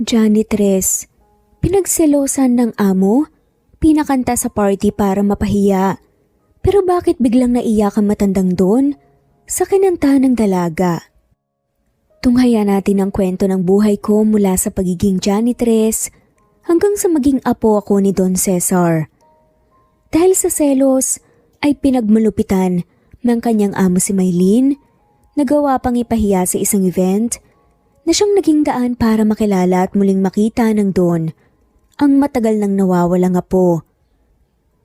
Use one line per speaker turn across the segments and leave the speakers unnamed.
Janitress, pinagselosan ng amo, pinakanta sa party para mapahiya. Pero bakit biglang naiyak ang matandang doon sa kinanta ng dalaga? Tunghaya natin ang kwento ng buhay ko mula sa pagiging janitress hanggang sa maging apo ako ni Don Cesar. Dahil sa selos ay pinagmalupitan ng kanyang amo si Maylene, nagawa pang ipahiya sa isang event na siyang naging daan para makilala at muling makita ng Don ang matagal nang nawawalang apo.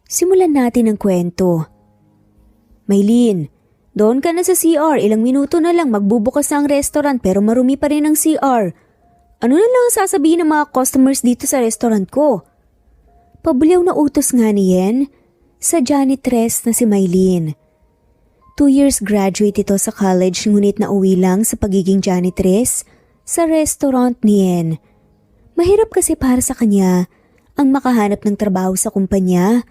Simulan natin ang kwento. Maylene, doon ka na sa CR, ilang minuto na lang magbubukas na ang restaurant pero marumi pa rin ang CR. Ano na lang sasabihin ng mga customers dito sa restaurant ko? Pabulyaw na utos nga ni Yen sa janitress na si Maylene. 2 years graduate ito sa college ngunit nauwi lang sa pagiging janitress sa restaurant ni Yen. Mahirap kasi para sa kanya ang makahanap ng trabaho sa kumpanya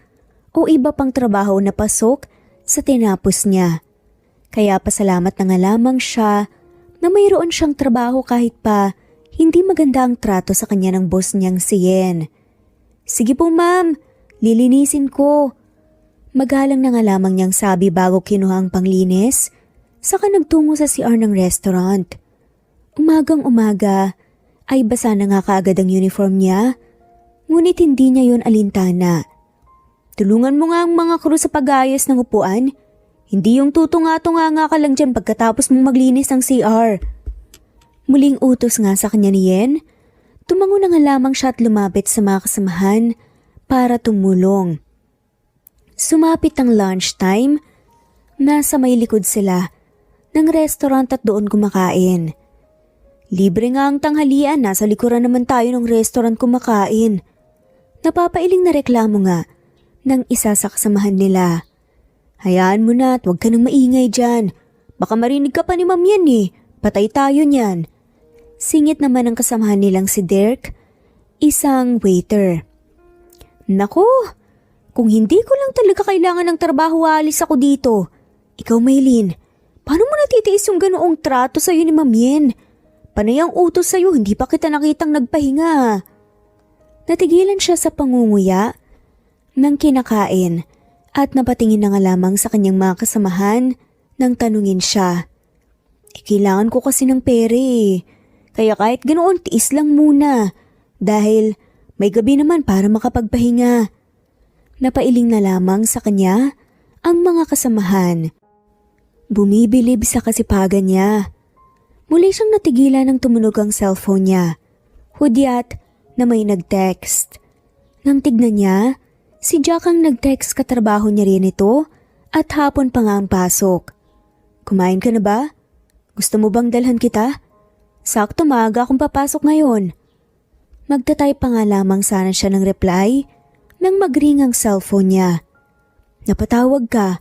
o iba pang trabaho na pasok sa tinapos niya. Kaya pasalamat na nga lamang siya na mayroon siyang trabaho kahit pa hindi maganda ang trato sa kanya ng boss niyang si Yen. Sige po ma'am, lilinisin ko. Magalang na nga lamang niyang sabi bago kinuha ang panglinis, saka nagtungo sa CR ng restaurant. Umagang umaga ay basa na nga kaagad ang uniform niya, ngunit hindi niya yon alintana. Tulungan mo nga ang mga crew sa pag-ayos ng upuan. Hindi yung tutunga-tunga ka lang dyan pagkatapos mong maglinis ng CR. Muling utos nga sa kanya ni Yen. Tumango na nga lamang siya at lumapit sa mga kasamahan para tumulong. Sumapit ang lunchtime. Nasa may likod sila ng restaurant at doon kumakain. Libre nga ang tanghalian, nasa likuran naman tayo ng restaurant kumakain. Napapailing na reklamo nga ng isa sa kasamahan nila. Hayaan mo na at huwag ka nang maingay dyan. Baka marinig ka pa ni Ma'am yan eh. Patay tayo niyan. Singit naman ang kasamahan nilang si Dirk, isang waiter. Naku, kung hindi ko lang talaga kailangan ng trabaho, alis ako dito. Ikaw Maylene, paano mo natitiis yung ganoong trato sa'yo ni Ma'am Yen? Panay ang utos sa'yo, hindi pa kita nakitang nagpahinga. Natigilan siya sa pangunguya ng kinakain at napatingin na nga lamang sa kanyang mga kasamahan nang tanungin siya. Kailangan ko kasi ng pere eh. Kaya kahit ganoon tiis lang muna dahil may gabi naman para makapagpahinga. Napailing na lamang sa kanya ang mga kasamahan. Bumibilib sa kasipagan niya. Muli siyang natigilan nang tumunog ang cellphone niya. Hudyat na may nag-text. Nang tignan niya, si Jack ang nag-text katrabaho niya rin ito at hapon pa nga ang pasok. Kumain ka na ba? Gusto mo bang dalhan kita? Sakto maaga akong papasok ngayon. Magta-type pa nga lamang sana siya ng reply nang mag-ring ang cellphone niya. Napatawag ka.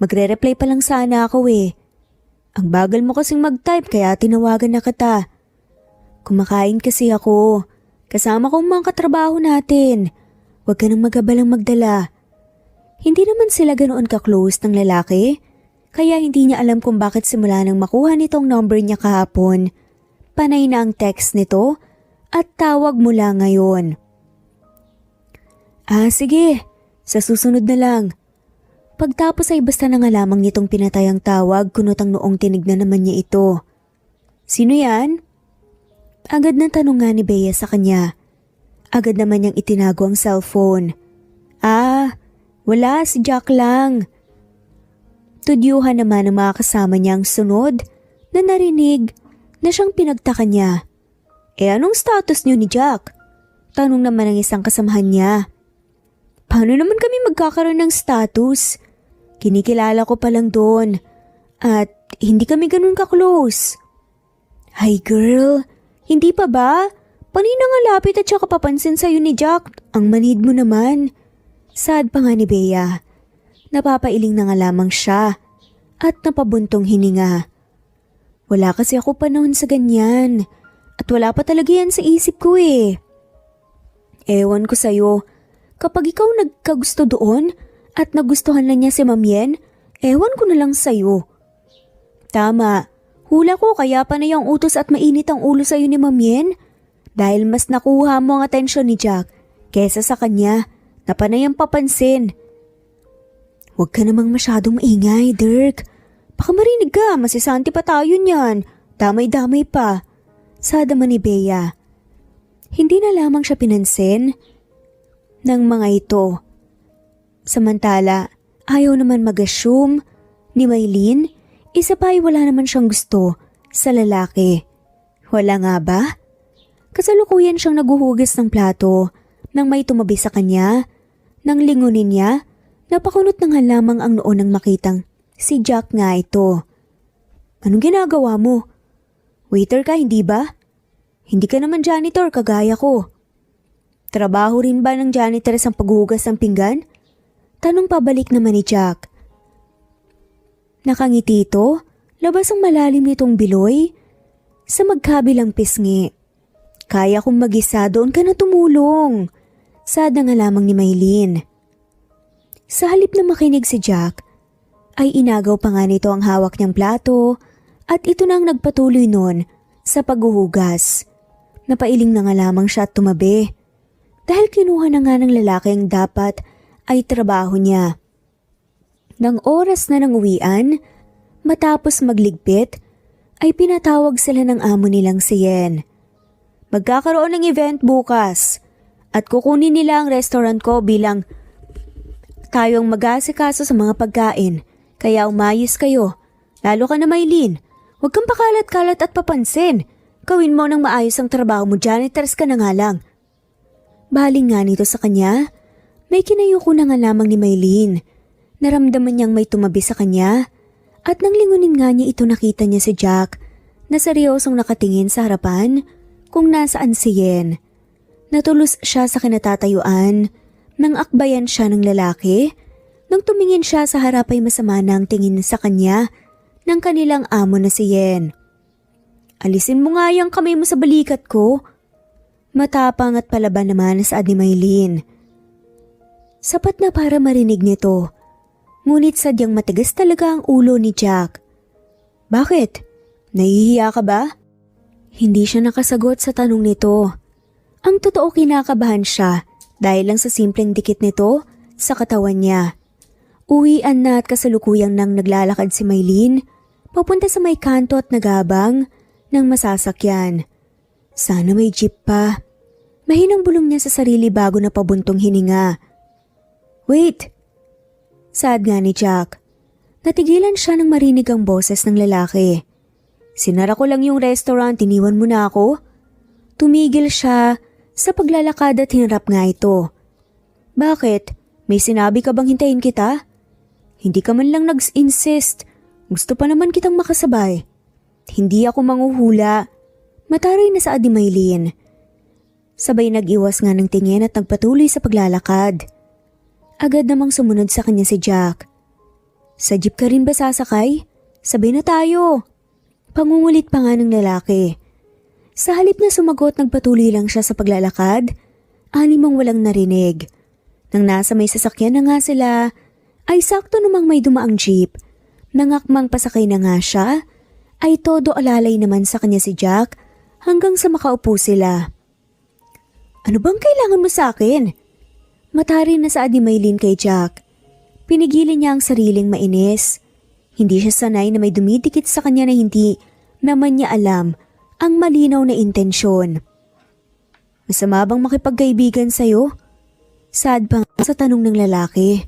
Magre-reply pa lang sana ako eh. Ang bagal mo kasing mag-type kaya tinawagan na kita. Kumakain kasi ako. Kasama ko ang mga katrabaho natin. Huwag ka nang magabalang magdala. Hindi naman sila ganoon ka-close ng lalaki, kaya hindi niya alam kung bakit simula nang makuha nitong number niya kahapon. Panay na ang text nito at tawag mula ngayon. Sige, sa susunod na lang. Pagtapos ay basta na nga lamang nitong pinatay ang tawag, kunot ang noong tinignan naman niya ito. Sino yan? Agad na tanong nga ni Bea sa kanya. Agad naman niyang itinago ang cellphone. Wala, si Jack lang. Tudyuhan naman ang mga kasama niyang sunod na narinig na siyang pinagtaka niya. Anong status niyo ni Jack? Tanong naman ng isang kasamahan niya. Paano naman kami magkakaroon ng status? Kinikilala ko pa lang doon at hindi kami ganun ka-close. Hi girl, hindi pa ba? Panina nga lapit at saka papansin sa'yo ni Jack. Ang manhid mo naman. Sad pa nga ni Bea. Napapailing na nga lamang siya at napabuntong hininga. Wala kasi ako panahon sa ganyan at wala pa talaga yan sa isip ko eh. Ewan ko sa'yo, kapag ikaw nagkagusto doon at nagustuhan na niya si Ma'am Yen, ewan ko na lang sa'yo. Tama, hula ko kaya pa na yung utos at mainit ang ulo sa'yo ni Ma'am Yen. dahil mas nakuha mo ang atensyon ni Jack kesa sa kanya na panay ang papansin. Huwag ka namang masyadong maingay, Dirk. Baka marinig ka, masisanti pa tayo niyan. Damay-damay pa. Sada man ni Bea. Hindi na lamang siya pinansin ng mga ito. Samantala, ayaw naman mag-assume ni Maylene, isa pa ay wala naman siyang gusto sa lalaki. Wala nga ba? Kasalukuyan siyang naguhugas ng plato nang may tumabi sa kanya. Nang lingunin niya, napakunot na nga lamang ang noon nang makitang si Jack nga ito. Anong ginagawa mo? Waiter ka, hindi ba? Hindi ka naman janitor kagaya ko. Trabaho rin ba ng janitor ang paghuhugas ng pinggan? Tanong pabalik naman ni Jack. Nakangiti ito, labas ang malalim nitong biloy sa magkabilang pisngi. Kaya kong mag-isa, doon ka na tumulong. Sada nga lamang ni Maylene. Sa halip na makinig si Jack, ay inagaw pa nga nito ang hawak niyang plato at ito na ang nagpatuloy nun sa paghuhugas. Napailing na nga lamang siya at tumabi dahil kinuha na nga ng lalaki ang dapat ay trabaho niya. Nang oras na ng uwian, matapos magligpit, ay pinatawag sila ng amo nilang si Yen. Magkakaroon ng event bukas at kukunin nila ang restaurant ko bilang tayong mag-aasikaso sa mga pagkain. Kaya umayos kayo. Lalo ka na Maylene. Huwag kang pakalat-kalat at papansin. Gawin mo nang maayos ang trabaho mo, janitors ka na nga lang. Baling nga nito sa kanya, may kinayuko na nga lamang ni Maylene. Naramdaman niyang may tumabi sa kanya at nang lingunin nga niya ito nakita niya si Jack na seryosong nakatingin sa harapan kung nasaan si Yen. Natulos siya sa kinatatayuan nang akbayan siya ng lalaki. Nang tumingin siya sa harap ay masama na ang tingin sa kanya ng kanilang amo na si Yen. Alisin mo nga yung kamay mo sa balikat ko. Matapang at palaban naman sa ni Maylene. Sapat na para marinig nito. Ngunit sadyang matigas talaga ang ulo ni Jack. Bakit? Nahihiya ka ba? Hindi siya nakasagot sa tanong nito. Ang totoo kinakabahan siya dahil lang sa simpleng dikit nito sa katawan niya. Uwian na at kasalukuyang nang naglalakad si Maylene papunta sa may kanto at nagabang ng masasakyan. Sana may jeep pa. Mahinang bulong niya sa sarili bago na pabuntong hininga. Wait! Saad nga ni Jack. Natigilan siya nang marinig ang boses ng lalaki. Sinara ko lang yung restaurant, iniwan mo na ako? Tumigil siya sa paglalakad at hinarap nga ito. Bakit? May sinabi ka bang hintayin kita? Hindi ka man lang nag-insist. Gusto pa naman kitang makasabay. Hindi ako manghuhula. Mataray na sa ni Maylene. Sabay nag-iwas nga ng tingin at nagpatuloy sa paglalakad. Agad namang sumunod sa kanya si Jack. Sa jeep ka rin ba sasakay? Sabay na tayo. Pangungulit pa nga ng lalaki. Sa halip na sumagot, nagpatuloy lang siya sa paglalakad. Animang walang narinig. Nang nasa may sasakyan na nga sila, ay sakto namang may dumaang jeep. Nangakmang pasakay na nga siya, ay todo alalay naman sa kanya si Jack hanggang sa makaupo sila. Ano bang kailangan mo sa akin? Matari na sa ni Maylene kay Jack. Pinigilin niya ang sariling mainis. Hindi siya sanay na may dumidikit sa kanya na hindi naman niya alam ang malinaw na intensyon. Masama bang makipagkaibigan sa'yo? Sad pa nga sa tanong ng lalaki.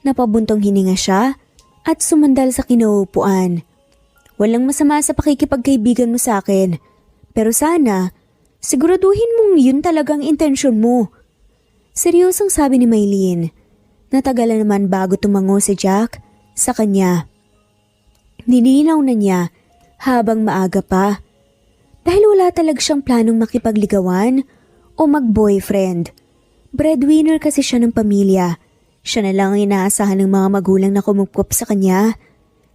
Napabuntong hininga siya at sumandal sa kinaupuan. Walang masama sa pakikipagkaibigan mo sa akin, pero sana siguraduhin mong yun talagang intensyon mo. Seryosong sabi ni Maylene. Natagalan naman bago tumango si Jack sa kanya. Nilinaw na niya habang maaga pa. Dahil wala talaga siyang planong makipagligawan o mag-boyfriend. Breadwinner kasi siya ng pamilya. Siya na lang ang inaasahan ng mga magulang na kumupkop sa kanya.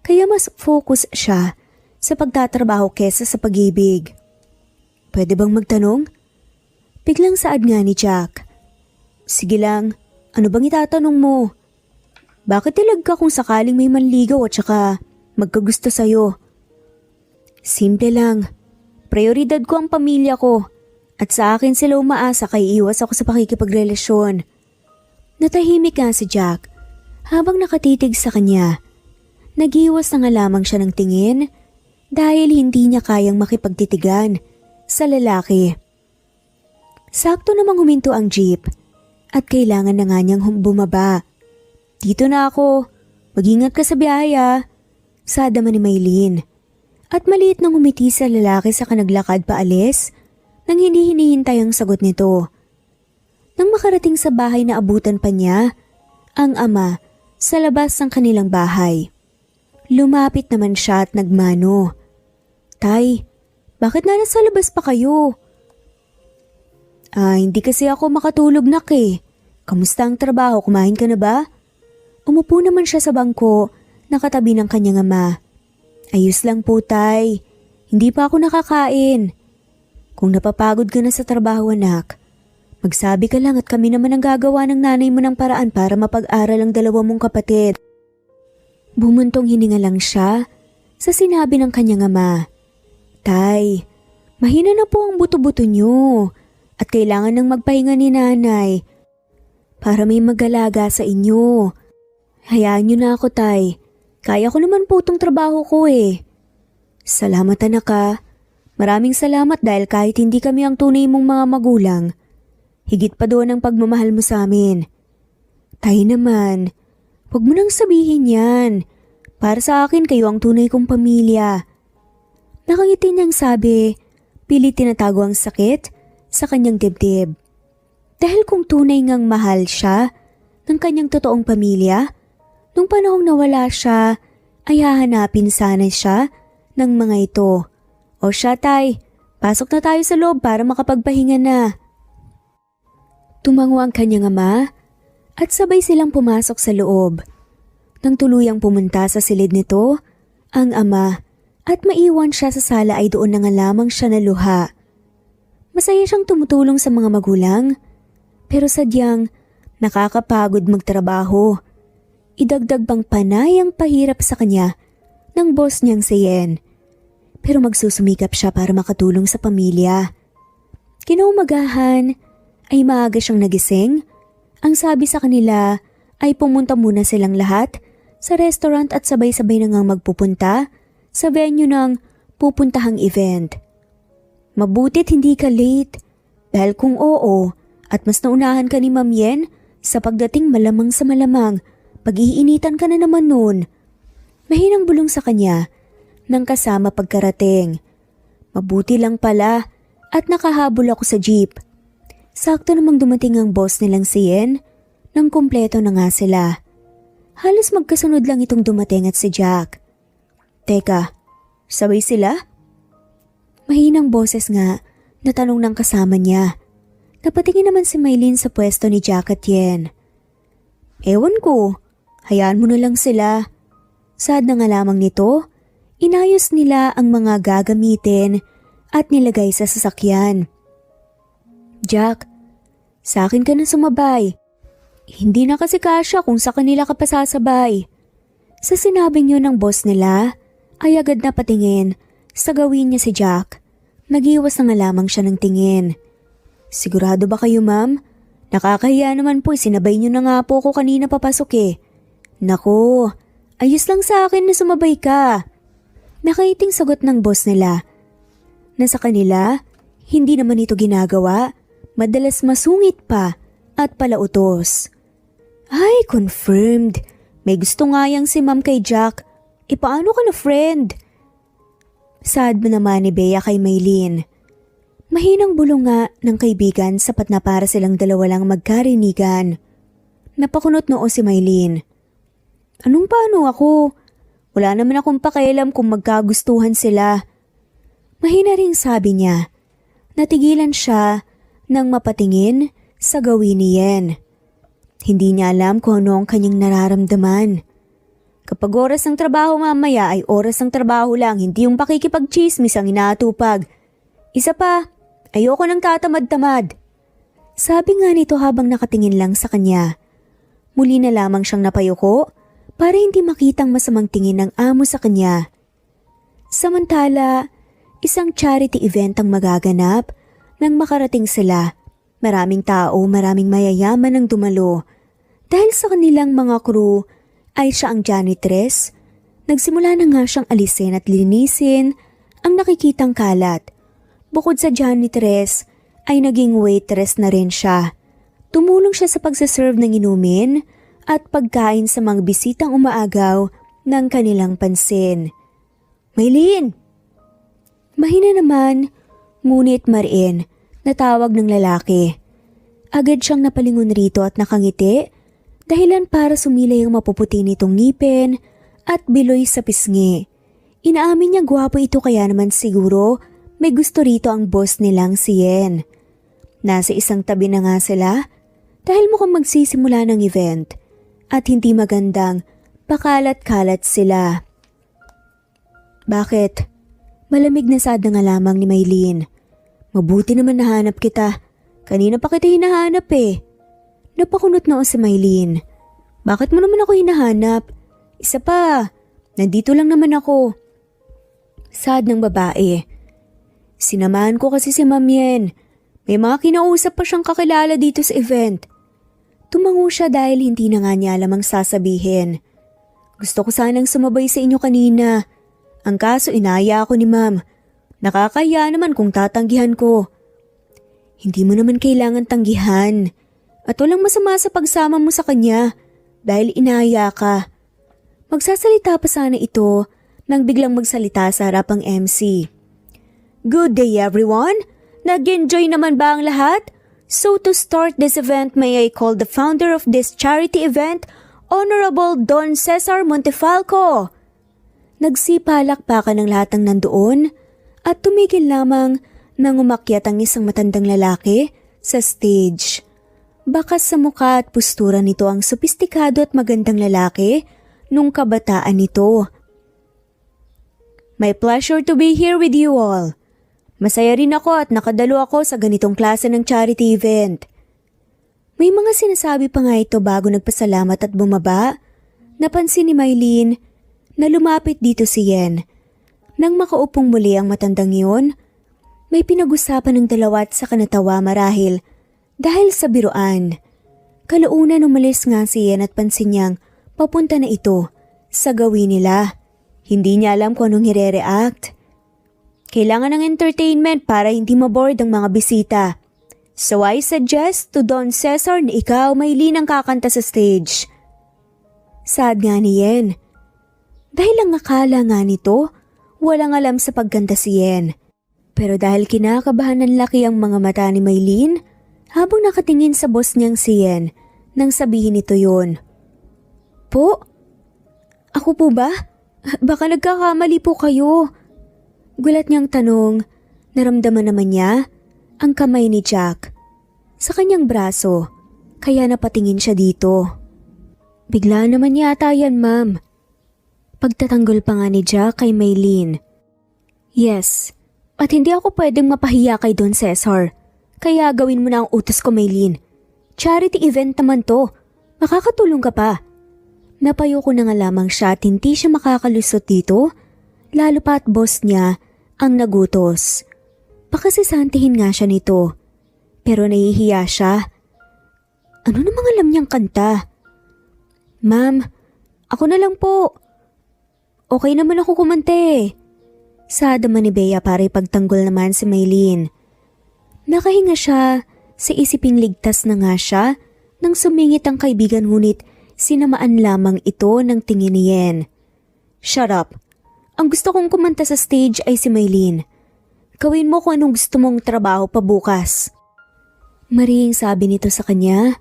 Kaya mas focus siya sa pagtatrabaho kesa sa pag-ibig. Pwede bang magtanong? Biglang saad nga ni Jack. Sige lang, ano bang itatanong mo? Bakit tilag ka kung sakaling may manligaw at saka magkagusto sa'yo? Simple lang. Prioridad ko ang pamilya ko At sa akin sila umaasa kay iwas ako sa pakikipagrelasyon. Natahimik nga si Jack habang nakatitig sa kanya. Nagiwas na nga lamang siya ng tingin dahil hindi niya kayang makipagtitigan sa lalaki. Sakto namang huminto ang jeep at kailangan na nga niyang bumaba. Dito na ako, mag-ingat ka sa biyahe ah, sadama ni Maylene. At maliit nang umiti sa lalaki sa kanaglakad paalis nang hindi hinihintay ang sagot nito. Nang makarating sa bahay na abutan pa niya, ang ama sa labas ng kanilang bahay. Lumapit naman siya at nagmano. Tay, bakit nasa labas pa kayo? Hindi kasi ako makatulog nak eh. Kamusta ang trabaho? Kumain ka na ba? Umupo naman siya sa bangko, nakatabi ng kanyang ama. Ayos lang po tay, hindi pa ako nakakain. Kung napapagod ka na sa trabaho anak, magsabi ka lang at kami naman ang gagawa ng nanay mo ng paraan para mapag-aral ang dalawa mong kapatid. Bumuntong hininga lang siya sa sinabi ng kanyang ama. Tay, mahina na po ang buto-buto niyo at kailangan nang magpahinga ni nanay para may mag-alaga sa inyo. Hayaan niyo na ako tay, kaya ko naman po itong trabaho ko eh. Salamat anak ah. Maraming salamat dahil kahit hindi kami ang tunay mong mga magulang, higit pa doon ang pagmamahal mo sa amin. Tay naman, huwag mo nang sabihin yan. Para sa akin kayo ang tunay kong pamilya. Nakangiti niyang sabi, pilit tinatago ang sakit sa kanyang dibdib. Dahil kung tunay ngang mahal siya ng kanyang totoong pamilya, nung panahong nawala siya, ay hahanapin sana siya ng mga ito. O siya tay, pasok na tayo sa loob para makapagpahinga na. Tumango ang kanyang ama at sabay silang pumasok sa loob. Nang tuluyang pumunta sa silid nito, ang ama at maiwan siya sa sala ay doon na nga lamang siya naluha. Masaya siyang tumutulong sa mga magulang, pero sadyang nakakapagod magtrabaho. Idagdag bang panay ang pahirap sa kanya ng boss niyang si Yen. Pero magsusumikap siya para makatulong sa pamilya. Kinaumagahan ay maaga siyang nagising. Ang sabi sa kanila ay pumunta muna silang lahat sa restaurant at sabay-sabay na ngang magpupunta sa venue ng pupuntahang event. Mabutit hindi ka late dahil kung oo at mas naunahan ka ni Ma'am Yen sa pagdating malamang sa malamang pag-iinitan ka na naman noon. Mahinang bulong sa kanya nang kasama pagkarating. Mabuti lang pala at nakahabol ako sa jeep. Sakto namang dumating ang boss nilang si Yen nang kumpleto na nga sila. Halos magkasunod lang itong dumating at si Jack. Teka, sabay sila? Mahinang boses nga na tanong ng kasama niya. Napatingin naman si Maylene sa pwesto ni Jack at Yen. Ewan ko, hayaan mo na lang sila. Sad na nga lamang nito. Inayos nila ang mga gagamitin at nilagay sa sasakyan. Jack, sa akin ka na sumabay. Hindi na kasi kasya kung sa kanila ka pa sasabay. Sa sinabing yun ng boss nila, ay agad na patingin sa gawin niya si Jack. Nagiwas na nga lamang siya ng tingin. Sigurado ba kayo ma'am? Nakakahiya naman po, sinabay niyo na nga po ko kanina papasok eh. Nako, ayos lang sa akin na sumabay ka. Nakaiting sagot ng boss nila. Na sa kanila, hindi naman ito ginagawa, madalas masungit pa at palautos. Ay, confirmed. May gusto nga yang si ma'am kay Jack. Paano ka na friend? Sad naman ni Bea kay Maylene. Mahinang bulong nga ng kaibigan sapat na para silang dalawa lang magkarinigan. Napakunot noo si Maylene. Anong paano ako? Wala naman akong pakialam kung magkagustuhan sila. Mahina ring sabi niya. Natigilan siya nang mapatingin sa gawin ni Yen. Hindi niya alam kung ano ang kanyang nararamdaman. Kapag oras ng trabaho mamaya ay oras ng trabaho lang, hindi yung pakikipag-chismis ang inaatupag. Isa pa, ayoko nang tatamad-tamad. Sabi nga nito habang nakatingin lang sa kanya. Muli na lamang siyang napayuko para hindi makitang masamang tingin ng amo sa kanya. Samantala, isang charity event ang magaganap Nang makarating sila, maraming tao, maraming mayayaman ang dumalo. Dahil sa kanilang mga crew ay siya ang janitress, nagsimula na nga siyang alisin at linisin ang nakikitang kalat. Bukod sa janitress ay naging waitress na rin siya. Tumulong siya sa pagsaserve ng inumin at pagkain sa mga bisitang umaagaw ng kanilang pansin. Maylin! Mahina naman, ngunit mariin, natawag ng lalaki. Agad siyang napalingon rito at nakangiti, dahilan para sumilay ang mapuputi nitong ngipin at biloy sa pisngi. Inaamin niya gwapo ito kaya naman siguro may gusto rito ang boss nilang si Yen. Nasa isang tabi na nga sila dahil mukhang magsisimula ng event at hindi magandang pakalat-kalat sila. Bakit? Malamig na sad na nga lamang ni Maylin. Mabuti naman nahanap kita. Kanina pa kita hinahanap eh. Napakunot noon si Maylin. Bakit mo naman ako hinahanap? Isa pa, nandito lang naman ako. Sad ng babae. Sinamahan ko kasi si Ma'am Yen. May mga kinausap pa siyang kakilala dito sa event. Tumango siya dahil hindi na nga niya alam ang sasabihin. Gusto ko sanang sumabay sa inyo kanina. Ang kaso inaya ako ni Ma'am. Nakakaya naman kung tatanggihan ko. Hindi mo naman kailangan tanggihan. At walang masama sa pagsama mo sa kanya dahil inaya ka. Magsasalita pa sana ito nang biglang magsalita sa harapang MC. Good day everyone! Nag-enjoy naman ba ang lahat? So to start this event, may I call the founder of this charity event, Honorable Don Cesar Montefalco. Nagsipalakpakan ng lahat ng nandoon at tumigil lamang nang umakyat ang isang matandang lalaki sa stage. Bakas sa mukha at postura nito ang sopistikado at magandang lalaki nung kabataan nito. My pleasure to be here with you all. Masaya rin ako at nakadalo ako sa ganitong klase ng charity event. May mga sinasabi pa nga ito bago nagpasalamat at bumaba. Napansin ni Maylin na lumapit dito si Yen. Nang makaupong muli ang matandang iyon, may pinag-usapan ng dalawa at saka natawa marahil dahil sa biruan. Kalaunan umalis nga si Yen at pansin niyang papunta na ito sa gawin nila. Hindi niya alam kung anong hire-react. Kailangan ng entertainment para hindi maboard ang mga bisita. So I suggest to Don Cesar na ikaw, Maylin, ang kakanta sa stage. Sad nga ni Yen. Dahil ang akala nga nito, walang alam sa pagkanta si Yen. Pero dahil kinakabahan ng laki ang mga mata ni Maylin, habang nakatingin sa boss niyang si Yen, nang sabihin nito yun. Po? Ako po ba? Baka nagkakamali po kayo. Gulat niyang tanong, naramdaman naman niya ang kamay ni Jack sa kanyang braso, kaya napatingin siya dito. Bigla naman yata yan, ma'am. Pagtatanggol pa nga ni Jack kay Maylin. Yes, at hindi ako pwedeng mapahiya kay Don Cesar, kaya gawin mo na ang utos ko, Maylin. Charity event naman to, makakatulong ka pa. Napayo ko na nga lamang siya at hindi siya makakalusot dito, lalo pa at boss niya ang nagutos. Pakasisantihin nga siya nito, pero nahihiya siya. Ano namang alam niyang kanta? Ma'am, ako na lang po. Okay naman ako kumante. Sada man ni Bea para ipagtanggol naman si Maylin. Nakahinga siya sa isiping ligtas na nga siya nang sumingit ang kaibigan ngunit sinamaan lamang ito ng tingin ni Yen. Shut up. Ang gusto kong kumanta sa stage ay si Maylin. Gawin mo kung anong gusto mong trabaho pa bukas. Maring sabi nito sa kanya.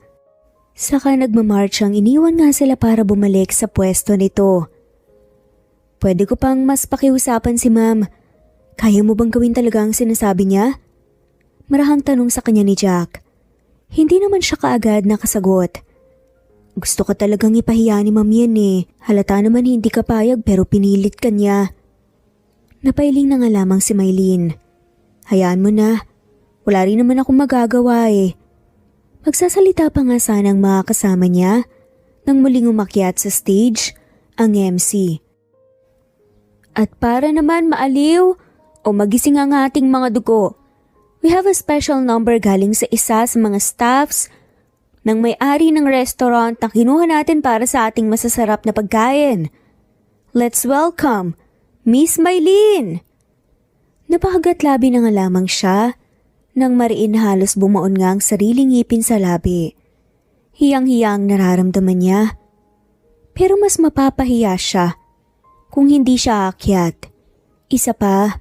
Saka nagmamarch ang iniwan nga sila para bumalik sa pwesto nito. Pwede ko pang mas pakiusapan si ma'am. Kaya mo bang gawin talaga ang sinasabi niya? Marahang tanong sa kanya ni Jack. Hindi naman siya kaagad nakasagot. Gusto ka talagang ipahiya ni Ma'am Yen eh. Halata naman hindi ka payag pero pinilit ka niya. Napailing na nga lamang si Maylin. Hayaan mo na. Wala rin naman akong magagawa eh. Magsasalita pa nga sanang mga kasama niya nang muling umakyat sa stage ang MC. At para naman maaliw o magising ang ating mga dugo, We have a special number galing sa isa sa mga staffs ng may-ari ng restaurant na kinuha natin para sa ating masasarap na pagkain. Let's welcome Miss Maylene! Napakagat labi na nga lamang siya nang mariin halos bumuon nga ang sariling ngipin sa labi. Hiyang-hiyang nararamdaman niya. Pero mas mapapahiya siya kung hindi siya aakyat. Isa pa,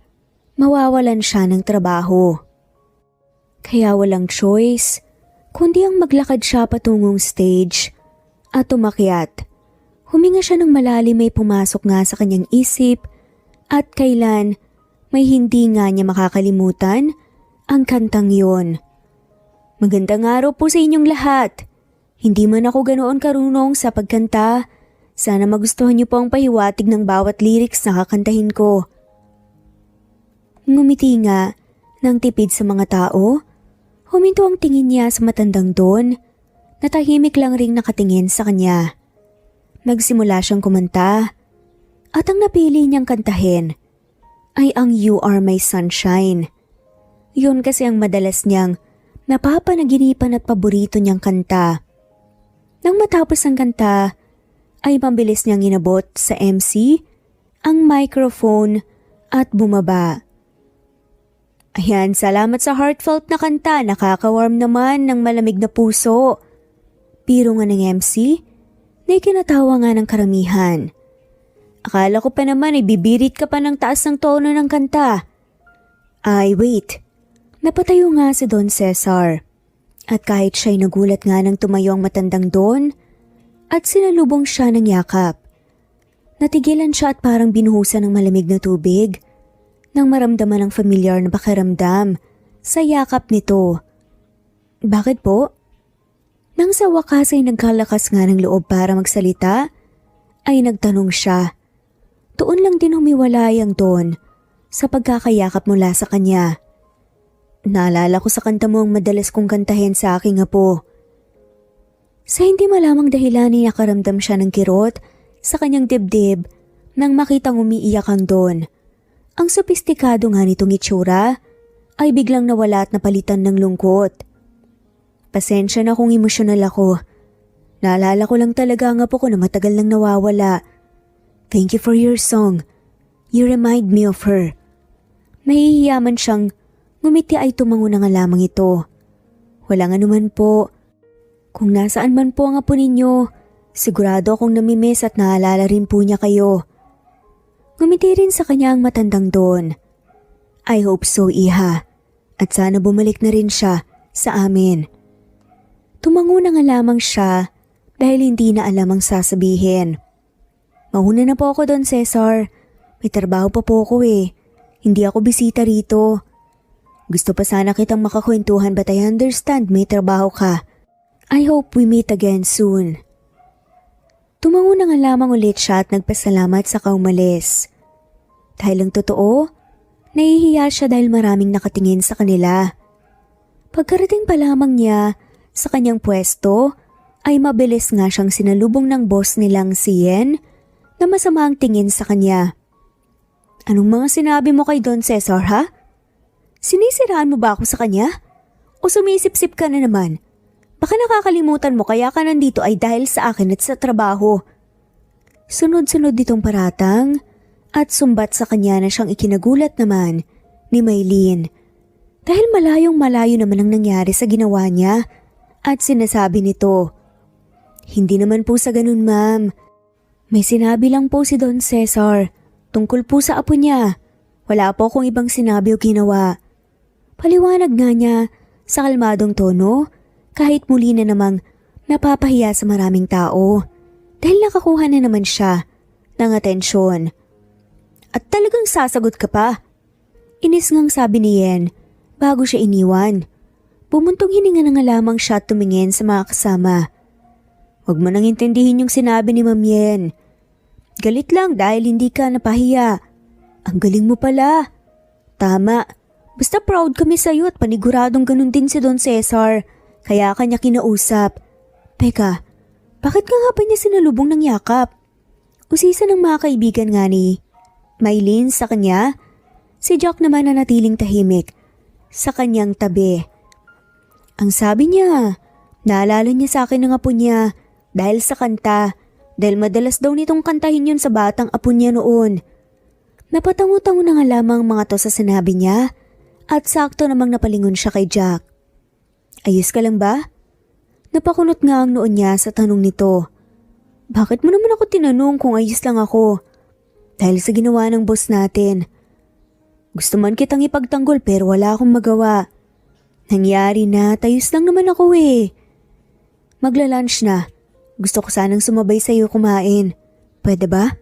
mawawalan siya ng trabaho. Kaya walang choice, kundi ang maglakad siya patungong stage at umakyat. Huminga siya ng malalim, may pumasok nga sa kanyang isip at kailan may hindi nga niya makakalimutan ang kantang yon. Magandang araw po sa inyong lahat. Hindi man ako ganoon karunong sa pagkanta. Sana magustuhan niyo po ang pahiwatig ng bawat lyrics na kakantahin ko. Ngumiti nga ng tipid sa mga tao. Huminto ang tingin niya sa matandang Don na tahimik lang ring nakatingin sa kanya. Nagsimula siyang kumanta at ang napili niyang kantahin ay ang You Are My Sunshine. Yun kasi ang madalas niyang napapanaginipan at paborito niyang kanta. Nang matapos ang kanta ay mabilis niyang inabot sa MC ang microphone at bumaba. Ayan, salamat sa heartfelt na kanta, nakaka-warm naman ng malamig na puso. Biro nga ng MC na ikinatawa nga ng karamihan. Akala ko pa naman ay bibirit ka pa ng taas ng tono ng kanta. Ay wait, napatayo nga si Don Cesar. At kahit siya'y nagulat nga nang tumayo ang matandang Don at sinalubong siya ng yakap. Natigilan siya at parang binuhusan ng malamig na tubig nang maramdaman ang familiar na pakiramdam sa yakap nito. Bakit po? Nang sa wakas ay nagkalakas nga ng loob para magsalita, ay nagtanong siya. Tuon lang din humiwalay ang Don sa pagkakayakap mula sa kanya. Naalala ko sa kanta mo ang madalas kong kantahin sa aking apo. Sa hindi malamang dahilan ay nakaramdam siya ng kirot sa kanyang dibdib nang makitang umiiyak ang Don. Ang sopistikado nga nitong itsura ay biglang nawala at napalitan ng lungkot. Pasensya na kung emosyonal ako. Naalala ko lang talaga ang apo ko na matagal nang nawawala. Thank you for your song. You remind me of her. Nahihiyaman siyang ngumiti ay tumango na nga lamang ito. Walang anuman po. Kung nasaan man po ang apo ninyo, sigurado akong namimiss at naalala rin po niya kayo. Ngumiti rin sa kanya ang matandang Don. I hope so, Iha. At sana bumalik na rin siya sa amin. Tumango na nga lamang siya dahil hindi na alam ang sasabihin. Mauna na po ako, Don Cesar. May trabaho pa po ako eh. Hindi ako bisita rito. Gusto pa sana kitang makakwentuhan but I understand may trabaho ka. I hope we meet again soon. Tumango na nga lamang ulit siya at nagpasalamat sa kaumalis. Dahil ang totoo, nahihiya siya dahil maraming nakatingin sa kanila. Pagkarating pa lamang niya sa kanyang pwesto, ay mabilis nga siyang sinalubong ng boss nilang si Yen na masama ang tingin sa kanya. Anong mga sinabi mo kay Don Cesar, ha? Sinisiraan mo ba ako sa kanya? O sumisip-sip ka na naman? Baka nakakalimutan mo kaya ka nandito ay dahil sa akin at sa trabaho. Sunod-sunod ditong paratang at sumbat sa kanya na siyang ikinagulat naman ni Maylene. Dahil malayong-malayo naman ang nangyari sa ginawa niya at sinasabi nito, hindi naman po sa ganun, ma'am. May sinabi lang po si Don Cesar tungkol po sa apo niya. Wala po akong ibang sinabi o ginawa. Paliwanag nga niya sa kalmadong tono kahit muli na namang napapahiya sa maraming tao dahil nakakuha na naman siya ng atensyon. At talagang sasagot ka pa? Inis ngang sabi ni Yen bago siya iniwan. Bumuntong hininga na nga lamang siya at tumingin sa mga kasama. Huwag mo nang intindihin yung sinabi ni Ma'am Yen. Galit lang dahil hindi ka napahiya. Ang galing mo pala. Tama. Basta proud kami sa'yo at paniguradong ganun din si Don Cesar. Kaya kanya kinausap. Teka, bakit ka nga ba niya sinalubong ng yakap? Usisa ng mga kaibigan nga ni Maylene sa kanya. Si Jack naman na natiling tahimik. sa kanyang tabi. Ang sabi niya, naalala niya sa akin ng apo niya dahil sa kanta, dahil madalas daw nitong kantahin yun sa batang apo niya noon. Napatango-tango na nga lamang mga to sa sinabi niya at sakto namang napalingon siya kay Jack. Ayos ka lang ba? Napakunot nga ang noon niya sa tanong nito. Bakit mo naman ako tinanong kung ayos lang ako? Dahil sa ginawa ng boss natin. Gusto man kitang ipagtanggol pero wala akong magawa. Nangyari na, tayos lang naman ako eh. Magla-lunch na. Gusto ko sanang sumabay sa iyo kumain. Pwede ba?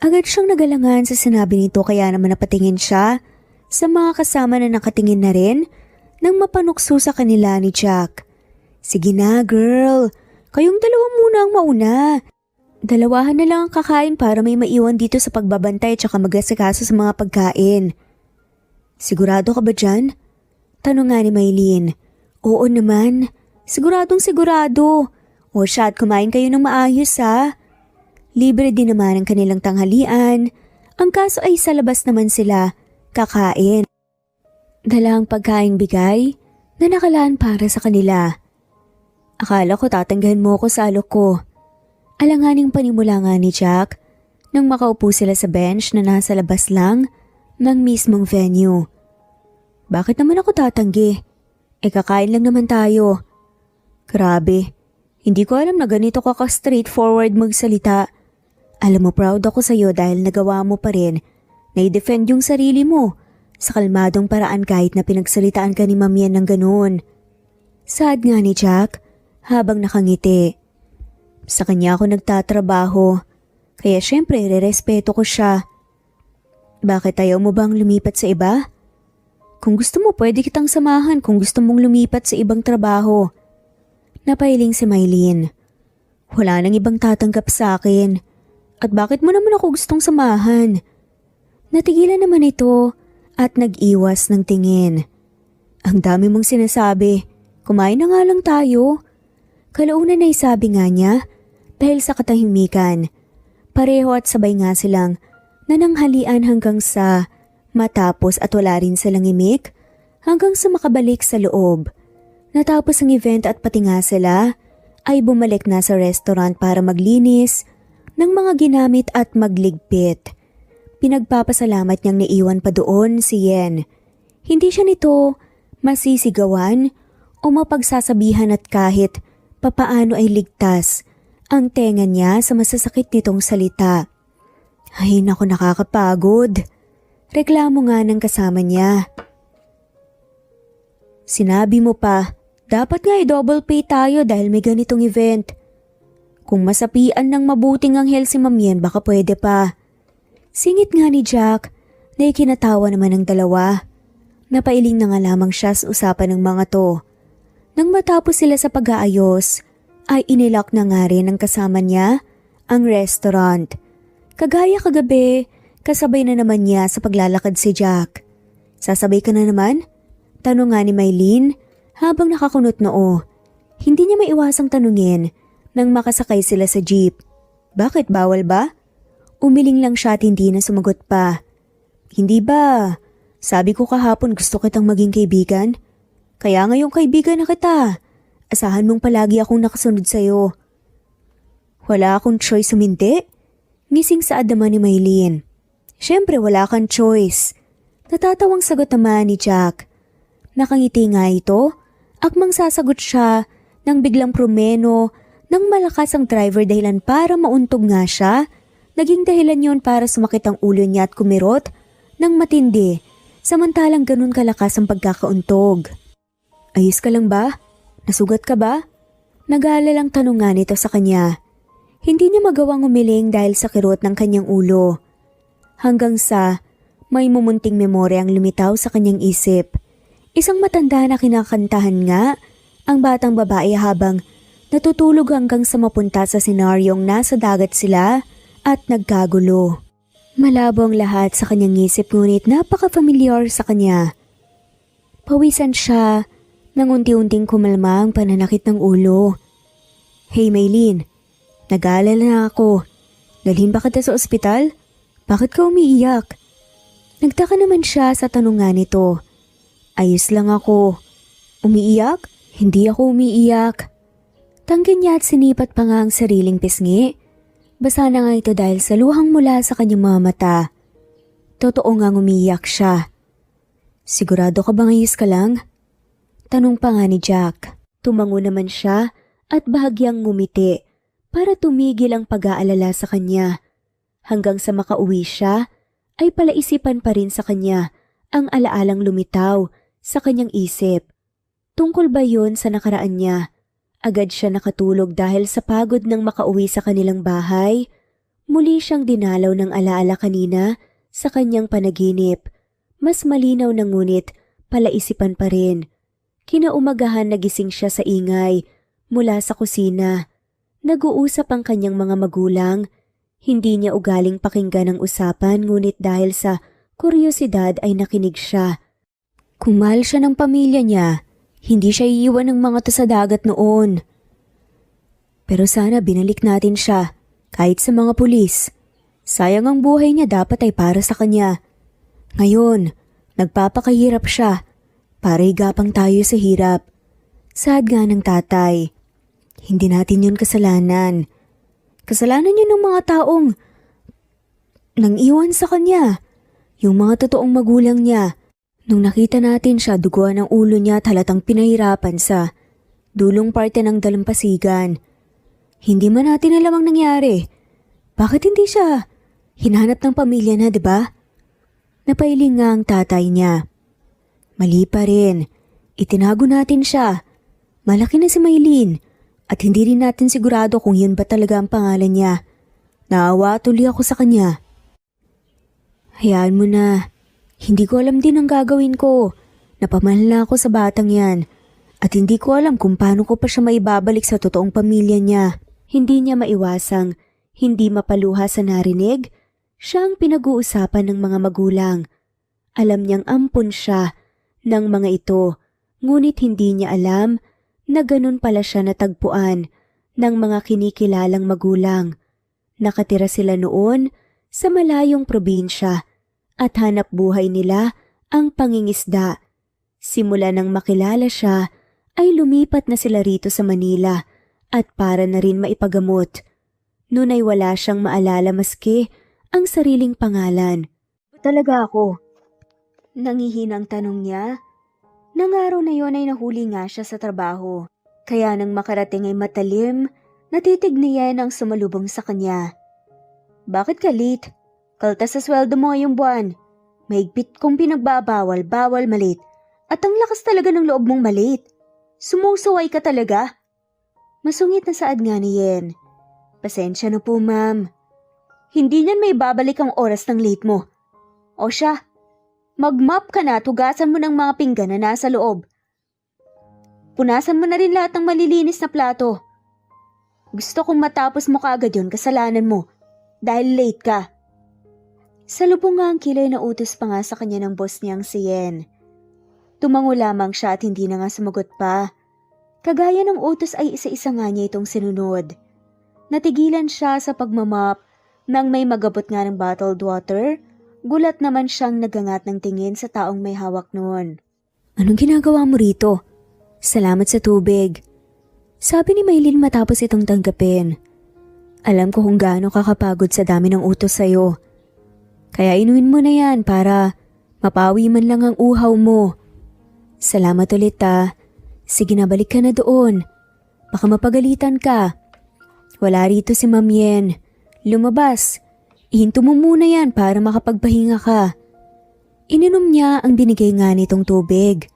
Agad siyang nagalangan sa sinabi nito kaya naman napatingin siya sa mga kasama na nakatingin na rin nang mapanukso sa kanila ni Jack. Sige na girl, kayong dalawa muna ang mauna. Dalawahan na lang ang kakain para may maiwan dito sa pagbabantay at saka mag-asikaso sa mga pagkain. Sigurado ka ba dyan? Tanong nga ni Maylene. Oo naman, siguradong sigurado. O siya at kumain kayo ng maayos ha. Libre din naman ang kanilang tanghalian. Ang kaso ay sa labas naman sila kakain. Dala ang pagkaing bigay na nakalaan para sa kanila. Akala ko tatanggahan mo ako sa alok ko. Alanganing panimula nga ni Jack nang makaupo sila sa bench na nasa labas lang ng mismong venue. Bakit naman ako tatanggi? Kakain lang naman tayo. Grabe, hindi ko alam na ganito ka straightforward magsalita. Alam mo proud ako sa'yo dahil nagawa mo pa rin na i-defend yung sarili mo sa kalmadong paraan kahit na pinagsalitaan ka ni Mamian ng ganoon. Sad nga ni Jack habang nakangiti. Sa kanya ako nagtatrabaho, kaya syempre rerespeto ko siya. Bakit ayaw mo bang lumipat sa iba? Kung gusto mo pwede kitang samahan kung gusto mong lumipat sa ibang trabaho. Napailing si Maylene. Wala nang ibang tatanggap sa akin. At bakit mo naman ako gustong samahan? Natigilan naman ito at nag-iwas ng tingin. Ang dami mong sinasabi. Kumain na nga lang tayo. Kalaunan ay sabi nga niya dahil sa katahimikan. Pareho at sabay nga silang nananghalian hanggang sa matapos at wala rin silang imik hanggang sa makabalik sa loob. Natapos ang event at pati nga sila ay bumalik na sa restaurant para maglinis ng mga ginamit at magligpit. Pinagpapasalamat niyang naiwan pa doon si Yen. Hindi siya nito masisigawan o mapagsasabihan at kahit papaano ay ligtas ang tenga niya sa masasakit nitong salita. Ay naku, nakakapagod. Reklamo nga ng kasama niya. Sinabi mo pa, dapat nga i-double pay tayo dahil may ganitong event. Kung masapian ng mabuting anghel si Mamian baka pwede pa. Singit nga ni Jack na ikinatawa naman ng dalawa. Napailing na nga lamang siya sa usapan ng mga to. Nang matapos sila sa pag-aayos, ay inilak na nga rin ng kasama niya ang restaurant. Kagaya kagabi, kasabay na naman niya sa paglalakad si Jack. Sasabay ka na naman? Tanong nga ni Maylene habang nakakunot noo. Hindi niya maiwasang tanungin nang makasakay sila sa jeep. Bakit bawal ba? Umiling lang siya at hindi na sumagot pa. Hindi ba? Sabi ko kahapon gusto kitang maging kaibigan. Kaya ngayong kaibigan na kita. Asahan mong palagi akong nakasunod sa'yo. Wala akong choice suminti? Ngising sa naman ni Maylene. Siyempre wala kang choice. Natatawang sagot naman ni Jack. Nakangiti nga ito. Akmang sasagot siya nang biglang promeno nang malakas ang driver dahilan para mauntog nga siya. Naging dahilan yon para sumakit ang ulo niya at kumirot ng matindi. Samantalang ganun kalakas ang pagkakauntog. Ayos ka lang ba? Nasugat ka ba? Nag-aalalang tanong nga nito sa kanya. Hindi niya magawang umiling dahil sa kirot ng kanyang ulo. Hanggang sa may mumunting memorya ang lumitaw sa kanyang isip. Isang matanda na kinakantahan nga ang batang babae habang natutulog hanggang sa mapunta sa senaryong nasa dagat sila at nagkagulo. Malabo ang lahat sa kanyang isip ngunit napaka-familiar sa kanya. Pawisan siya nang unti-unting kumalma ang pananakit ng ulo. Hey Maylene, nag-aalala na ako. Dalhin ba kita sa ospital? Bakit ka umiiyak? Nagtaka naman siya sa tanong nga nito. Ayos lang ako. Umiiyak? Hindi ako umiiyak. Tanggi niya at sinipat pa nga ang sariling pisngi. Basa na nga ito dahil sa luhang mula sa kanyang mga mata. Totoo ngang umiiyak siya. Sigurado ka bang ayos ka lang? Tanong pa nga ni Jack. Tumango naman siya at bahagyang ngumiti para tumigil ang pag-aalala sa kanya. Hanggang sa makauwi siya, ay palaisipan pa rin sa kanya ang alaalang lumitaw sa kanyang isip. Tungkol ba yun sa nakaraan niya? Agad siya nakatulog dahil sa pagod ng makauwi sa kanilang bahay. Muli siyang dinalaw ng alaala kanina sa kanyang panaginip. Mas malinaw na ngunit palaisipan pa rin. Kinaumagahan nagising siya sa ingay mula sa kusina. Nag-uusap ang kanyang mga magulang. Hindi niya ugaling pakinggan ang usapan ngunit dahil sa kuryosidad ay nakinig siya. Kung mahal siya ng pamilya niya, hindi siya iiwan ng mga to sa dagat noon. Pero sana binalik natin siya, kahit sa mga pulis. Sayang ang buhay niya dapat ay para sa kanya. Ngayon, nagpapakahirap siya para higapang tayo sa hirap. Saad nga ng tatay. Hindi natin yun kasalanan. Kasalanan yun ng mga taong nang iwan sa kanya. Yung mga totoong magulang niya. Nung nakita natin siya, duguan ang ulo niya at halatang pinahirapan sa dulong parte ng dalampasigan. Hindi man natin alam ang nangyari. Bakit hindi siya hinanap ng pamilya na, diba? Napailing nga ang tatay niya. Mali pa rin. Itinago natin siya. Malaki na si Maylin at hindi rin natin sigurado kung yun ba talaga ang pangalan niya. Naawa tuloy ako sa kanya. Hayaan mo na. Hindi ko alam din ang gagawin ko. Napamahal na ako sa batang yan. At hindi ko alam kung paano ko pa siya maibabalik sa totoong pamilya niya. Hindi niya maiwasang, hindi mapaluha sa narinig. Siya ang pinag-uusapan ng mga magulang. Alam niyang ampun siya ng mga ito. Ngunit hindi niya alam na ganun pala siya natagpuan ng mga kinikilalang magulang. Nakatira sila noon sa malayong probinsya. At hanap buhay nila ang pangingisda. Simula nang makilala siya, ay lumipat na sila rito sa Manila at para na rin maipagamot. Noon ay wala siyang maalala maski ang sariling pangalan. Talaga ako? Nangihinang tanong niya. Nang araw na yon ay nahuli nga siya sa trabaho. Kaya nang makarating ay matalim, natitig niya ang sumalubong sa kanya. Bakit ka late? Kaltas sa sweldo mo ngayong buwan. Mahigpit kong pinagbabawal, bawal malit. At ang lakas talaga ng loob mong malit. Sumusuway ka talaga. Masungit na saad nga ni Yen. Pasensya na po, ma'am. Hindi niyan may babalik ang oras ng late mo. O siya, mag-mop ka na, tugasan mo ng mga pinggan na nasa loob. Punasan mo na rin lahat ng malilinis na plato. Gusto kong matapos mo kaagad yun, kasalanan mo. Dahil late ka. Salubong nga ang kilay na utos pa nga sa kanya ng boss niyang si Yen. Tumango lamang siya at hindi na nga sumagot pa. Kagaya ng utos ay isa-isa nga niya itong sinunod. Natigilan siya sa pagmamap nang may magabot nga ng bottled water. Gulat naman siyang nagangat ng tingin sa taong may hawak noon. Anong ginagawa mo rito? Salamat sa tubig. Sabi ni Maylin matapos itong tanggapin. Alam ko kung gaano kakapagod sa dami ng utos sa'yo. Kaya inuin mo na yan para mapawi man lang ang uhaw mo. Salamat ulit ah. Sige na, balik ka na doon. Baka mapagalitan ka. Wala rito si Ma'am Yen. Lumabas. Ihinto mo muna yan para makapagpahinga ka. Ininom niya ang binigay nga nitong tubig.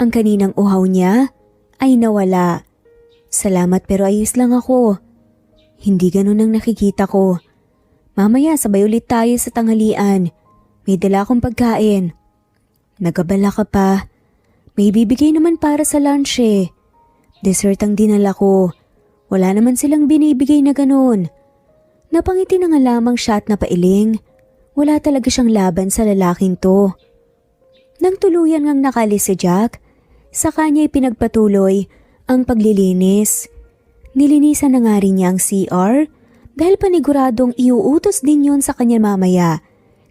Ang kaninang uhaw niya ay nawala. Salamat pero ayos lang ako. Hindi ganun ang nakikita ko. Mamaya sabay ulit tayo sa tanghalian. May dala akong pagkain. Nagabala ka pa. May bibigay naman para sa lunch eh. Dessert ang dinala ko. Wala naman silang binibigay na ganun. Napangiti na nga lamang siya at napailing. Wala talaga siyang laban sa lalaking to. Nang tuluyan ngang nakalis si Jack, sa kanya'y pinagpatuloy ang paglilinis. Nilinisan na nga rin niya ang CR dahil paniguradong iuutos din yun sa kanya mamaya.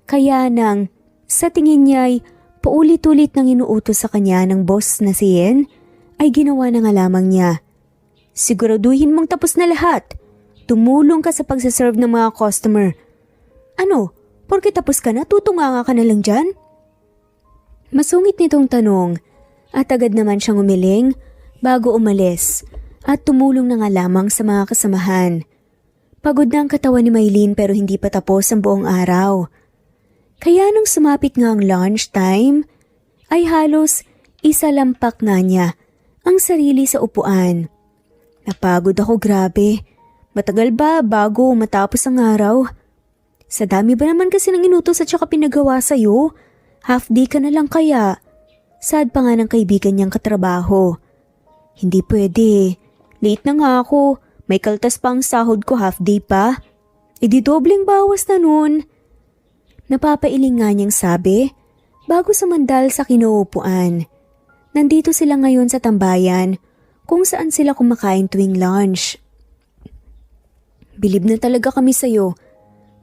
Kaya nang sa tingin niya'y paulit-ulit nang inuutos sa kanya ng boss na si Yen, ay ginawa na nga lamang niya. Siguraduhin mong tapos na lahat. Tumulong ka sa pagsaserve ng mga customer. Ano, porke tapos ka na, tutunganga ka na lang dyan? Masungit nitong tanong at agad naman siyang umiling bago umalis at tumulong na nga lamang sa mga kasamahan. Pagod na ang katawan ni Maylene pero hindi pa tapos ang buong araw. Kaya nung sumapit nga ang lunch time, ay halos isalampak na niya ang sarili sa upuan. Napagod ako, grabe. Matagal ba bago matapos ang araw? Sa dami ba naman kasi ng inutos at saka pinagawa sa'yo? Half day ka na lang kaya? Sad pa nga ng kaibigan niyang katrabaho. Hindi pwede. Late na nga ako. May kaltas pa ang sahod ko, half day pa. E di dobleng bawas na nun. Napapailing nga niyang sabi bago sumandal sa kinuupuan. Nandito sila ngayon sa tambayan kung saan sila kumakain tuwing lunch. Bilib na talaga kami sa'yo.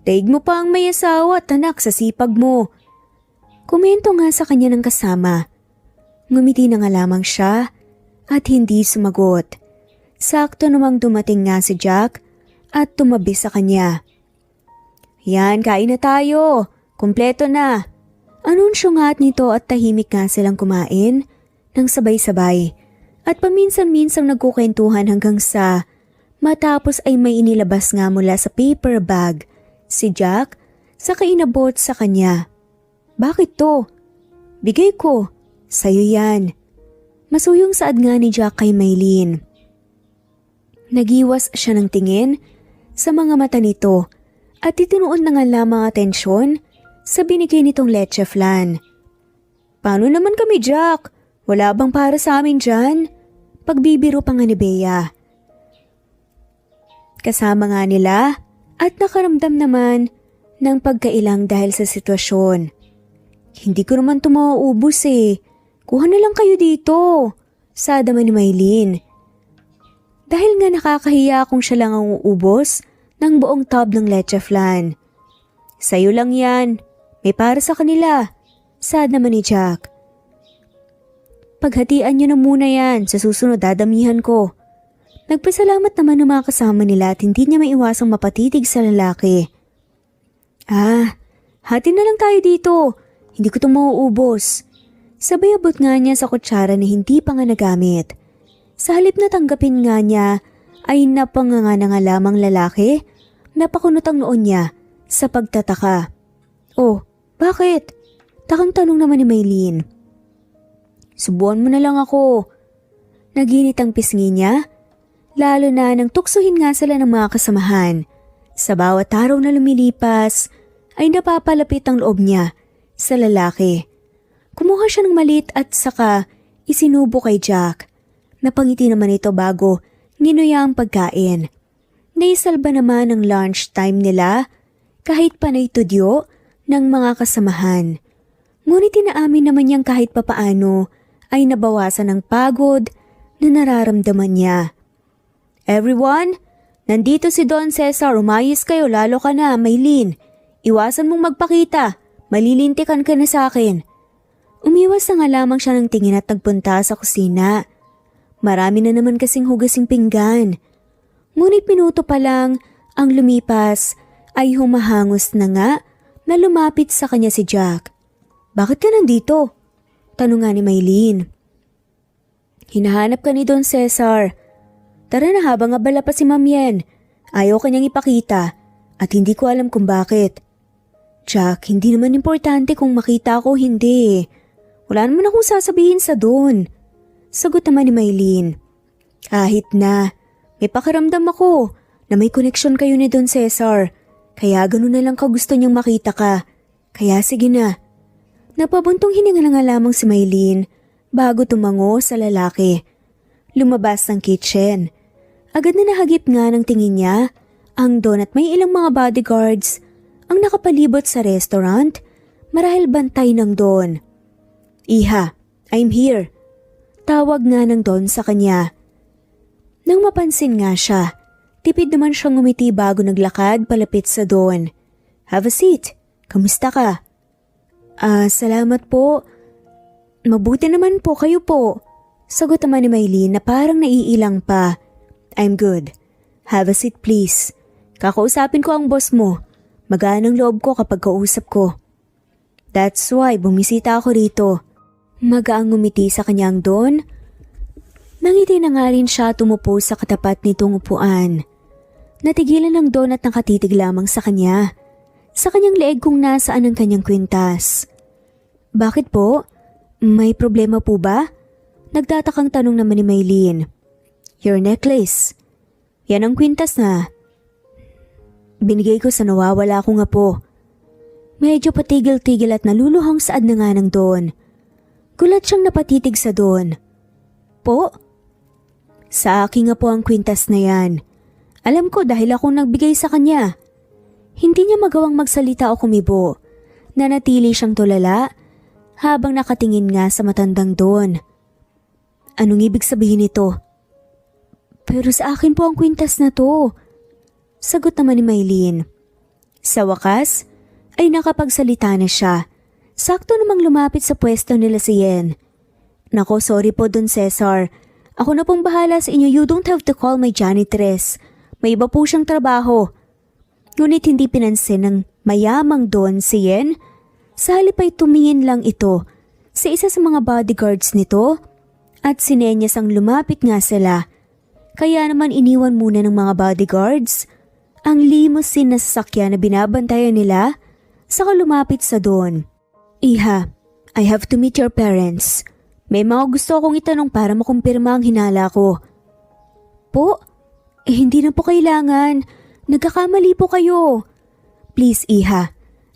Daig mo pa ang may asawa at anak sa sipag mo. Komento nga sa kanya ng kasama. Ngumiti na nga lamang siya at hindi sumagot. Sakto namang dumating nga si Jack at tumabi sa kanya. Yan, kain na tayo. Kumpleto na. Anunsyo nga at nito at tahimik nga silang kumain ng sabay-sabay at paminsan-minsang nagkukwentuhan hanggang sa matapos ay may inilabas nga mula sa paper bag si Jack sa inabot sa kanya. Bakit to? Bigay ko. Sa'yo yan. Masuyong saad nga ni Jack kay Maylene. Nagiwas siya ng tingin sa mga mata nito at itinuon na nga lamang atensyon sa binigay nitong leche flan. Paano naman kami, Jack? Wala bang para sa amin dyan? Pagbibiro pa nga ni Bea. Kasama nga nila at nakaramdam naman ng pagkailang dahil sa sitwasyon. Hindi ko naman ito mauubos eh. Kuha na lang kayo dito. Sada man ni Maylene. Dahil nga nakakahiya kung siya lang ang uubos ng buong tub ng leche flan. Sa'yo lang yan. May para sa kanila. Sad naman ni Jack. Paghatian niyo na muna yan. Sa susunod dadamihan ko. Nagpasalamat naman ng mga kasama nila at hindi niya maiwasang mapatitig sa lalaki. Hati na lang tayo dito. Hindi ko ito mauubos. Sabay abot nga niya sa kutsara na hindi pa nga nagamit. Sa halip na tanggapin nga niya ay napanganga na nga lamang lalaki, napakunot ang noon niya sa pagtataka. Oh, bakit? Takang tanong naman ni Maylene. Subuan mo na lang ako. Naginit ang pisngi niya, lalo na nang tuksuhin nga sila ng mga kasamahan. Sa bawat araw na lumilipas ay napapalapit ang loob niya sa lalaki. Kumuha siya ng maliit at saka isinubo kay Jack. Napangiti naman ito bago nginuya ang pagkain. Naisalba naman ang lunch time nila kahit panay tudyo ng mga kasamahan. Ngunit inaamin naman niyang kahit papaano ay nabawasan ang pagod na nararamdaman niya. Everyone, nandito si Don Cesar, umayos kayo lalo ka na, Maylene. Iwasan mong magpakita, malilintikan ka na sa akin. Umiwas na nga lamang siya ng tingin at nagpunta sa kusina. Marami na naman kasing hugasing pinggan. Ngunit minuto pa lang ang lumipas ay humahangos na nga na lumapit sa kanya si Jack. Bakit ka nandito? Tanong nga ni Maylene. Hinahanap ka ni Don Cesar. Tara na, habang abala pa si Ma'am Yen. Ayaw kanyang ipakita at hindi ko alam kung bakit. Jack, hindi naman importante kung makita ko o hindi. Wala naman akong sasabihin sa Don. Sagot naman ni Maylene. Kahit na, may pakiramdam ako na may koneksyon kayo ni Don Cesar. Kaya ganun na lang ka gusto niyang makita ka. Kaya sige na. Napabuntong hininga na nga lamang si Maylene bago tumango sa lalaki. Lumabas ng kitchen. Agad na nahagip nga ng tingin niya ang Don at may ilang mga bodyguards ang nakapalibot sa restaurant marahil bantay ng Don. Iha, I'm here. Tawag nga ng Don sa kanya. Nang mapansin nga siya, tipid naman siyang ngumiti bago naglakad palapit sa Don. Have a seat. Kamusta ka? Salamat po. Mabuti naman po, kayo po. Sagot naman ni Maylene na parang naiilang pa. I'm good. Have a seat please. Kakausapin ko ang boss mo. Magaan ang loob ko kapag kausap ko. That's why bumisita ako rito. Magaang ngumiti sa kanyang Don. Nangiti na nga rin siya tumupo sa katapat nitong upuan. Natigilan ng Don at nakatitig lamang sa kanya. Sa kanyang leeg kung nasaan ang kanyang kwintas. Bakit po? May problema po ba? Nagtatakang tanong naman ni Maylene. Your necklace. Yan ang kwintas na. Binigay ko sa nawawala ko nga po. Medyo patigil-tigil at naluluhang saad na nga ng Don. Gulat siyang napatitig sa Don. Po? Sa akin nga po ang kwintas na yan. Alam ko dahil ako nagbigay sa kanya. Hindi niya magawang magsalita o kumibo. Nanatili siyang tulala habang nakatingin nga sa matandang Don. Anong ibig sabihin nito? Pero sa akin po ang kwintas na to. Sagot naman ni Maylene. Sa wakas, ay nakapagsalita na siya. Sakto namang lumapit sa pwesto nila si Yen. Nako, sorry po Don Cesar. Ako na pong bahala sa inyo. You don't have to call my janitress. May iba po siyang trabaho. Ngunit hindi pinansin ng mayamang Don si Yen. Sa halip ay tumingin lang ito sa isa sa mga bodyguards nito at sinenyas ang lumapit nga sila. Kaya naman iniwan muna ng mga bodyguards ang limousine na sasakyan na binabantayan nila saka lumapit sa Don. Iha, I have to meet your parents. May mga gusto akong itanong para makumpirma ang hinala ko. Po? Hindi na po kailangan. Nagkakamali po kayo. Please, Iha.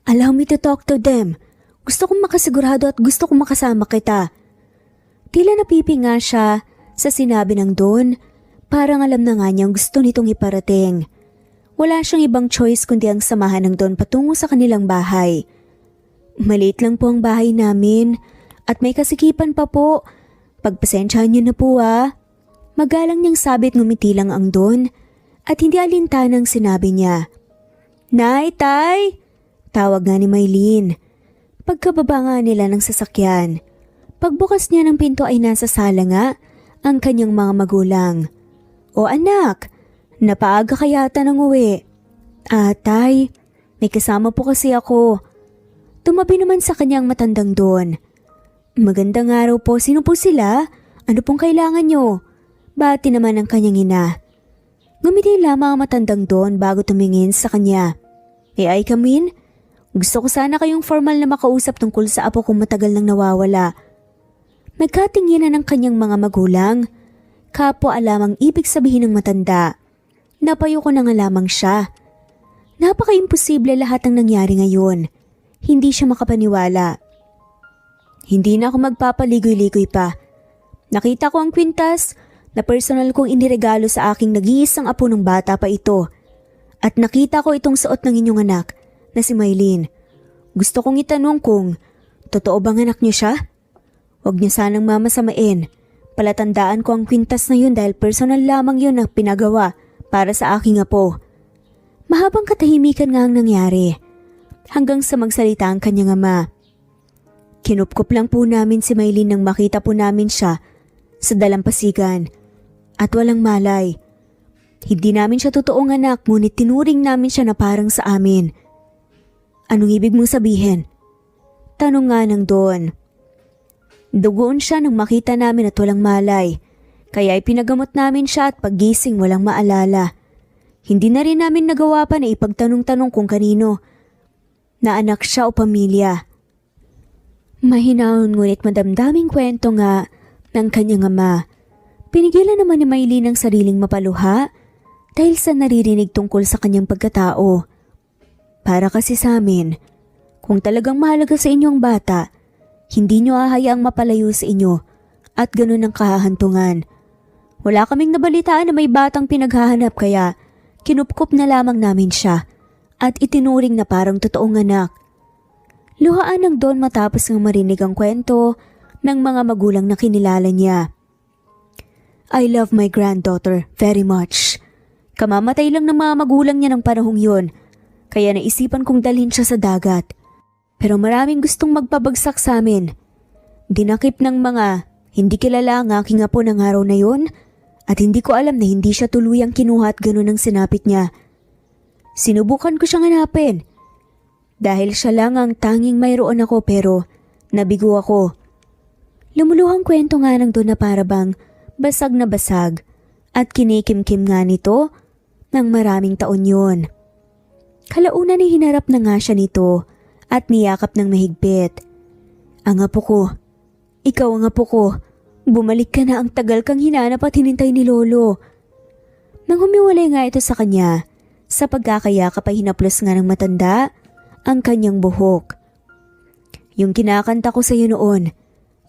Allow me to talk to them. Gusto kong makasigurado at gusto kong makasama kita. Tila napipinga siya sa sinabi ng Don. Parang alam na nga niyang gusto nitong iparating. Wala siyang ibang choice kundi ang samahan ng Don patungo sa kanilang bahay. Maliit lang po ang bahay namin at may kasikipan pa po. Pagpasensyahan niyo na po ah. Magalang niyang sabit ngumiti lang ang Don at hindi alintanang sinabi niya. Nay, Tay! Tawag nga ni Maylene. Pagkababa nga nila ng sasakyan. Pagbukas niya ng pinto ay nasa sala nga ang kanyang mga magulang. O anak! Napaaga ka yata ng uwi. Tay, may kasama po kasi ako. Tumabi naman sa kanyang matandang Don. Magandang araw po, sino po sila? Ano pong kailangan nyo? Bati naman ang kanyang ina. Ngumiti lamang ang matandang Don bago tumingin sa kanya. May I come in? Gusto ko sana kayong formal na makausap tungkol sa apo kung matagal nang nawawala. Nagkatinginan ng kanyang mga magulang. Kapwa alamang ibig sabihin ng matanda. Napayo ko na nga lamang siya. Napaka-imposible lahat ng nangyari ngayon. Hindi siya makapaniwala. Hindi na ako magpapaligoy-ligoy pa. Nakita ko ang kwintas na personal kong iniregalo sa aking nag-iisang apo ng bata pa ito. At nakita ko itong suot ng inyong anak na si Maylene. Gusto kong itanong kung totoo bang anak niyo siya? Huwag niyo sanang mamasamain. Palatandaan ko ang kwintas na yun dahil personal lamang yun na pinagawa para sa aking apo. Mahabang katahimikan nga ang nangyari. Hanggang sa magsalita ang kanyang ama. Kinupkop lang po namin si Maylene nang makita po namin siya sa dalampasigan. At walang malay. Hindi namin siya totoong anak ngunit tinuring namin siya na parang sa amin. Anong ibig mong sabihin? Tanong nga ng Don. Dugoon siya nang makita namin at walang malay. Kaya ipinagamot namin siya at paggising walang maalala. Hindi na rin namin nagawa pa na ipagtanong-tanong kung kanino. Na anak siya o pamilya. Mahinahon ngunit madamdaming kwento nga ng kanyang ama. Pinigilan naman ni Maylene ang sariling mapaluha dahil sa naririnig tungkol sa kanyang pagkatao. Para kasi sa amin, kung talagang mahalaga sa inyong bata, hindi nyo hahayaang mapalayo sa inyo at ganun ang kahahantungan. Wala kaming nabalitaan na may batang pinaghahanap kaya kinupkop na lamang namin siya at itinuring na parang totoong anak. Luhaan ng Don matapos ng marinig ang kwento ng mga magulang na kinilala niya. I love my granddaughter very much. Kamamatay lang ng mga magulang niya ng panahong yun, kaya naisipan kong dalhin siya sa dagat. Pero maraming gustong magpabagsak sa amin. Dinakip ng mga hindi kilala ang aking apo ng araw na yon at hindi ko alam na hindi siya tuluyang kinuha at ganun ang sinapit niya. Sinubukan ko siyang hanapin dahil siya lang ang tanging mayroon ako pero nabigo ako. Lumuluhang kwento nga ng doon na parabang basag na basag at kinikimkim nga nito ng maraming taon yun. Kalaunan ay hinarap na nga siya nito at niyakap ng mahigpit. Ang apo ko, ikaw ang apo ko, bumalik ka na, ang tagal kang hinanap at hinintay ni Lolo. Nang humiwalay nga ito sa kanya, sa pagkakayakap ay hinaplos nga ng matanda ang kanyang buhok. Yung kinakanta ko sa iyo noon,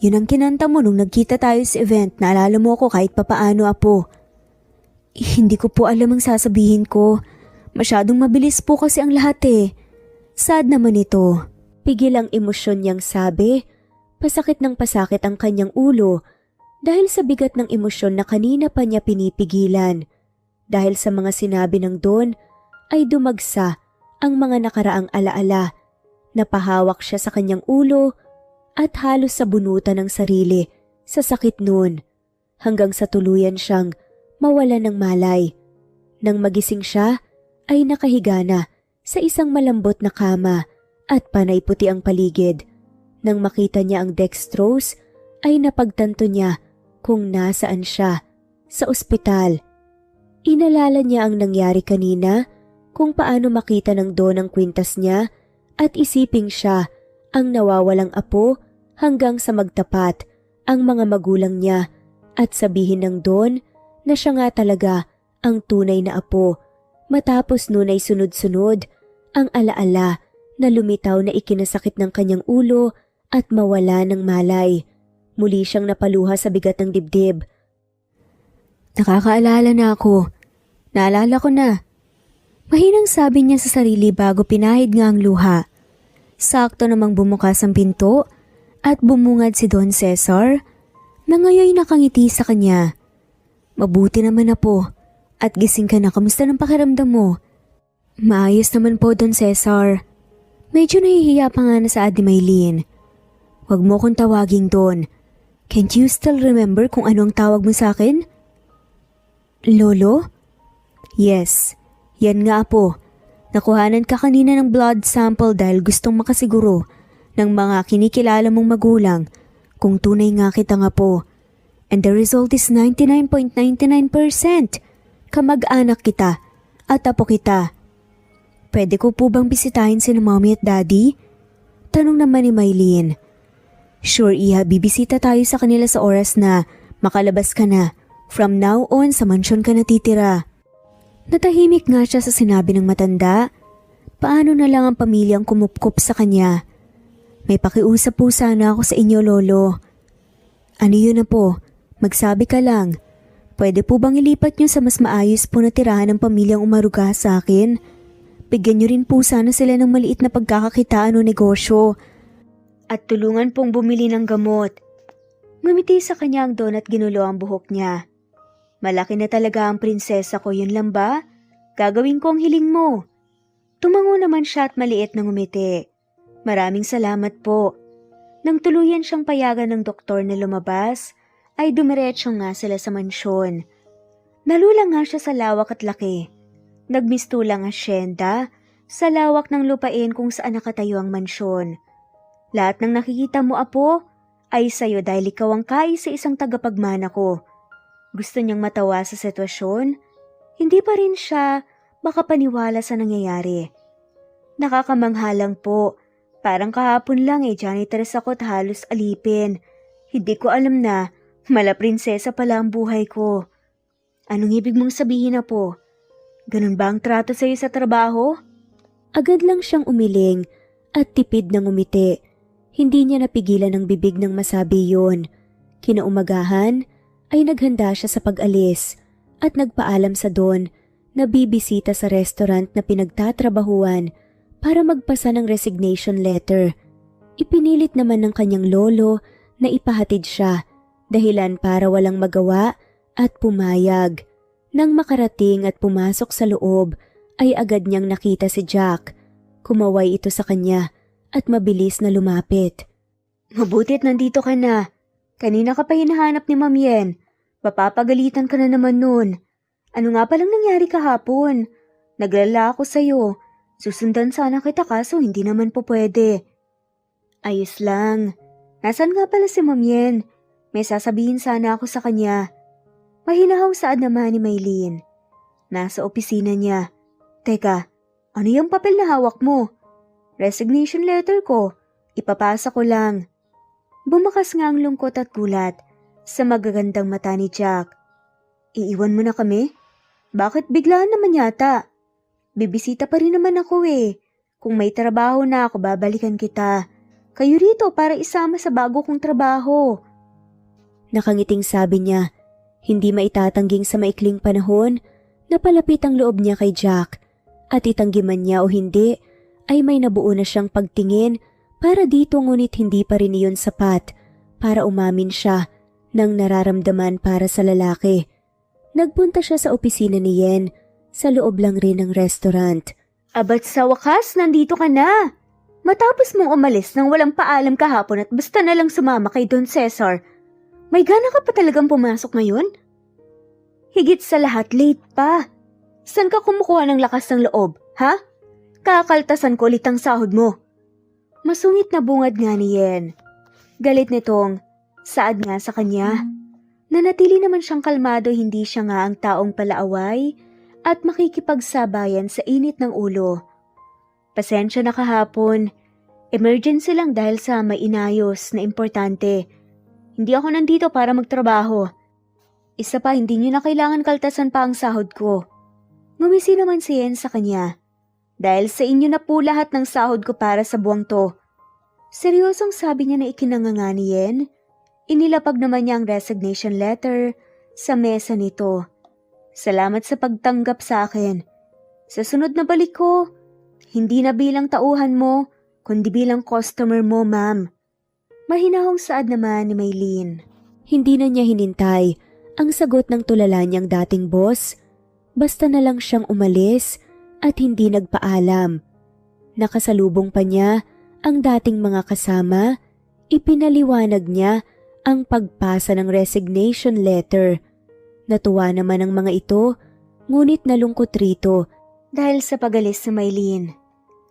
yun ang kinanta mo nung nagkita tayo sa event, naalala mo ako kahit papaano, apo. Hindi ko po alam ang sasabihin ko. Masyadong mabilis po kasi ang lahat eh. Sad naman ito. Pigil ang emosyon niyang sabi. Pasakit ng pasakit ang kanyang ulo dahil sa bigat ng emosyon na kanina pa niya pinipigilan. Dahil sa mga sinabi ng Don ay dumagsa ang mga nakaraang alaala. Napahawak siya sa kanyang ulo at halos sa bunutan ng sarili sa sakit nun hanggang sa tuluyan siyang mawala ng malay. Nang magising siya ay nakahiga na sa isang malambot na kama at panay puti ang paligid. Nang makita niya ang dextrose ay napagtanto niya kung nasaan siya, sa ospital. Inalala niya ang nangyari kanina, kung paano makita ng Don ang kwintas niya at isiping siya ang nawawalang apo hanggang sa magtapat ang mga magulang niya at sabihin ng Don na siya nga talaga ang tunay na apo. Matapos nun ay sunod-sunod ang alaala na lumitaw na ikinasakit ng kanyang ulo at mawala ng malay. Muli siyang napaluha sa bigat ng dibdib. Nakakaalala na ako. Naalala ko na. Mahinang sabi niya sa sarili bago pinahid nga ang luha. Sakto namang bumukas ang pinto at bumungad si Don Cesar na ngayon nakangiti sa kanya. Mabuti naman na po at gising ka na, kamusta ng pakiramdam mo? Maayos naman po, Don Cesar. Medyo nahihiya pa nga na sa Ate Maylene. Huwag mo kong tawaging Don. Can't you still remember kung ano ang tawag mo sa akin? Lolo? Yes, yan nga po. Nakuhanan ka kanina ng blood sample dahil gustong makasiguro ng mga kinikilala mong magulang kung tunay nga kita nga po. And the result is 99.99%. Kamag-anak kita at apo kita. Pwede ko po bang bisitahin si Mommy at Daddy? Tanong naman ni Maylene. Sure, Iha, bibisita tayo sa kanila sa oras na makalabas ka na. From now on, sa mansyon ka natitira. Natahimik nga siya sa sinabi ng matanda. Paano na lang ang pamilyang kumupkup sa kanya? May pakiusap po sana ako sa inyo, Lolo. Ano yun na po? Magsabi ka lang. Pwede po bang ilipat niyo sa mas maayos po na tirahan ng pamilyang umaruga sa akin? Bigyan niyo rin po sana sila ng maliit na pagkakakitaan o negosyo. At tulungan pong bumili ng gamot. Ngumiti sa kanya ang Don at ginulo ang buhok niya. Malaki na talaga ang prinsesa ko, yun lang ba? Gagawin ko ang hiling mo. Tumango naman siya at maliit na ngumiti. Maraming salamat po. Nang tuluyan siyang payagan ng doktor na lumabas, ay dumiretso nga sila sa mansyon. Nalulang nga siya sa lawak at laki. Nagmistulang asyenda sa lawak ng lupain kung saan nakatayo ang mansyon. Lahat ng nakikita mo, apo, ay sayo dahil ikaw ang kaisa isang tagapagmana ko. Gusto niyang matawa sa sitwasyon, hindi pa rin siya makapaniwala sa nangyayari. Nakakamanghalang po, parang kahapon lang janitress ako at halos alipin. Hindi ko alam na mala prinsesa pala ang buhay ko. Anong ibig mong sabihin na po? Ganun ba ang trato sa'yo sa trabaho? Agad lang siyang umiling at tipid ng umiti. Hindi niya napigilan ang bibig ng masabi yun. Kinaumagahan ay naghanda siya sa pag-alis at nagpaalam sa Don na bibisita sa restaurant na pinagtatrabahuan para magpasa ng resignation letter. Ipinilit naman ng kanyang lolo na ipahatid siya, dahilan para walang magawa at pumayag. Nang makarating at pumasok sa loob ay agad niyang nakita si Jack. Kumaway ito sa kanya at mabilis na lumapit. Mabutit nandito ka na. Kanina ka pa hinahanap ni Ma'am Yen. Papapagalitan ka na naman nun. Ano nga palang nangyari kahapon? Naglala ako sa'yo. Susundan sana kita kaso hindi naman po pwede. Ayos lang. Nasaan nga pala si Ma'am Yen? May sasabihin sana ako sa kanya. Mahinahong saad naman ni Maylene. Nasa opisina niya. Teka, ano yung papel na hawak mo? Resignation letter ko. Ipapasa ko lang. Bumakas nga ang lungkot at gulat sa magagandang mata ni Jack. Iiwan mo na kami? Bakit biglaan naman yata? Bibisita pa rin naman ako eh. Kung may trabaho na ako, babalikan kita. Kayo rito para isama sa bago kong trabaho. Nakangiting sabi niya, hindi maitatangging sa maikling panahon na palapit ang loob niya kay Jack at itanggi man niya o hindi ay may nabuo na siyang pagtingin para dito ngunit hindi pa rin iyon sapat para umamin siya ng nararamdaman para sa lalaki. Nagpunta siya sa opisina ni Yen sa loob lang rin ng restaurant. Abat sa wakas, nandito ka na! Matapos mong umalis nang walang paalam kahapon at basta na lang sumama kay Don Cesar, may gana ka pa talagang pumasok ngayon? Higit sa lahat, late pa. Saan ka kumukuha ng lakas ng loob, ha? Kakaltasan ko ulit ang sahod mo. Masungit na bungad nga ni Yen. Galit nitong saad nga sa kanya. Nanatili naman siyang kalmado, hindi siya nga ang taong palaaway at makikipagsabayan sa init ng ulo. Pasensya na kahapon. Emergency lang dahil sa may inayos na importante. Hindi ako nandito para magtrabaho. Isa pa, hindi niyo na kailangan kaltasan pa ang sahod ko. Ngumisi naman si Yen sa kanya. Dahil sa inyo na po lahat ng sahod ko para sa buwang to. Seryosong sabi niya na ikinanganga ni Yen. Inilapag naman niya ang resignation letter sa mesa nito. Salamat sa pagtanggap sa akin. Sa sunod na balik ko, hindi na bilang tauhan mo, kundi bilang customer mo, ma'am. Mahinahong saad naman ni Maylene. Hindi na niya hinintay ang sagot ng tulala niyang dating boss. Basta na lang siyang umalis at hindi nagpaalam. Nakasalubong pa niya ang dating mga kasama. Ipinaliwanag niya ang pagpasa ng resignation letter. Natuwa naman ang mga ito, ngunit nalungkot rito dahil sa pagalis sa Maylene.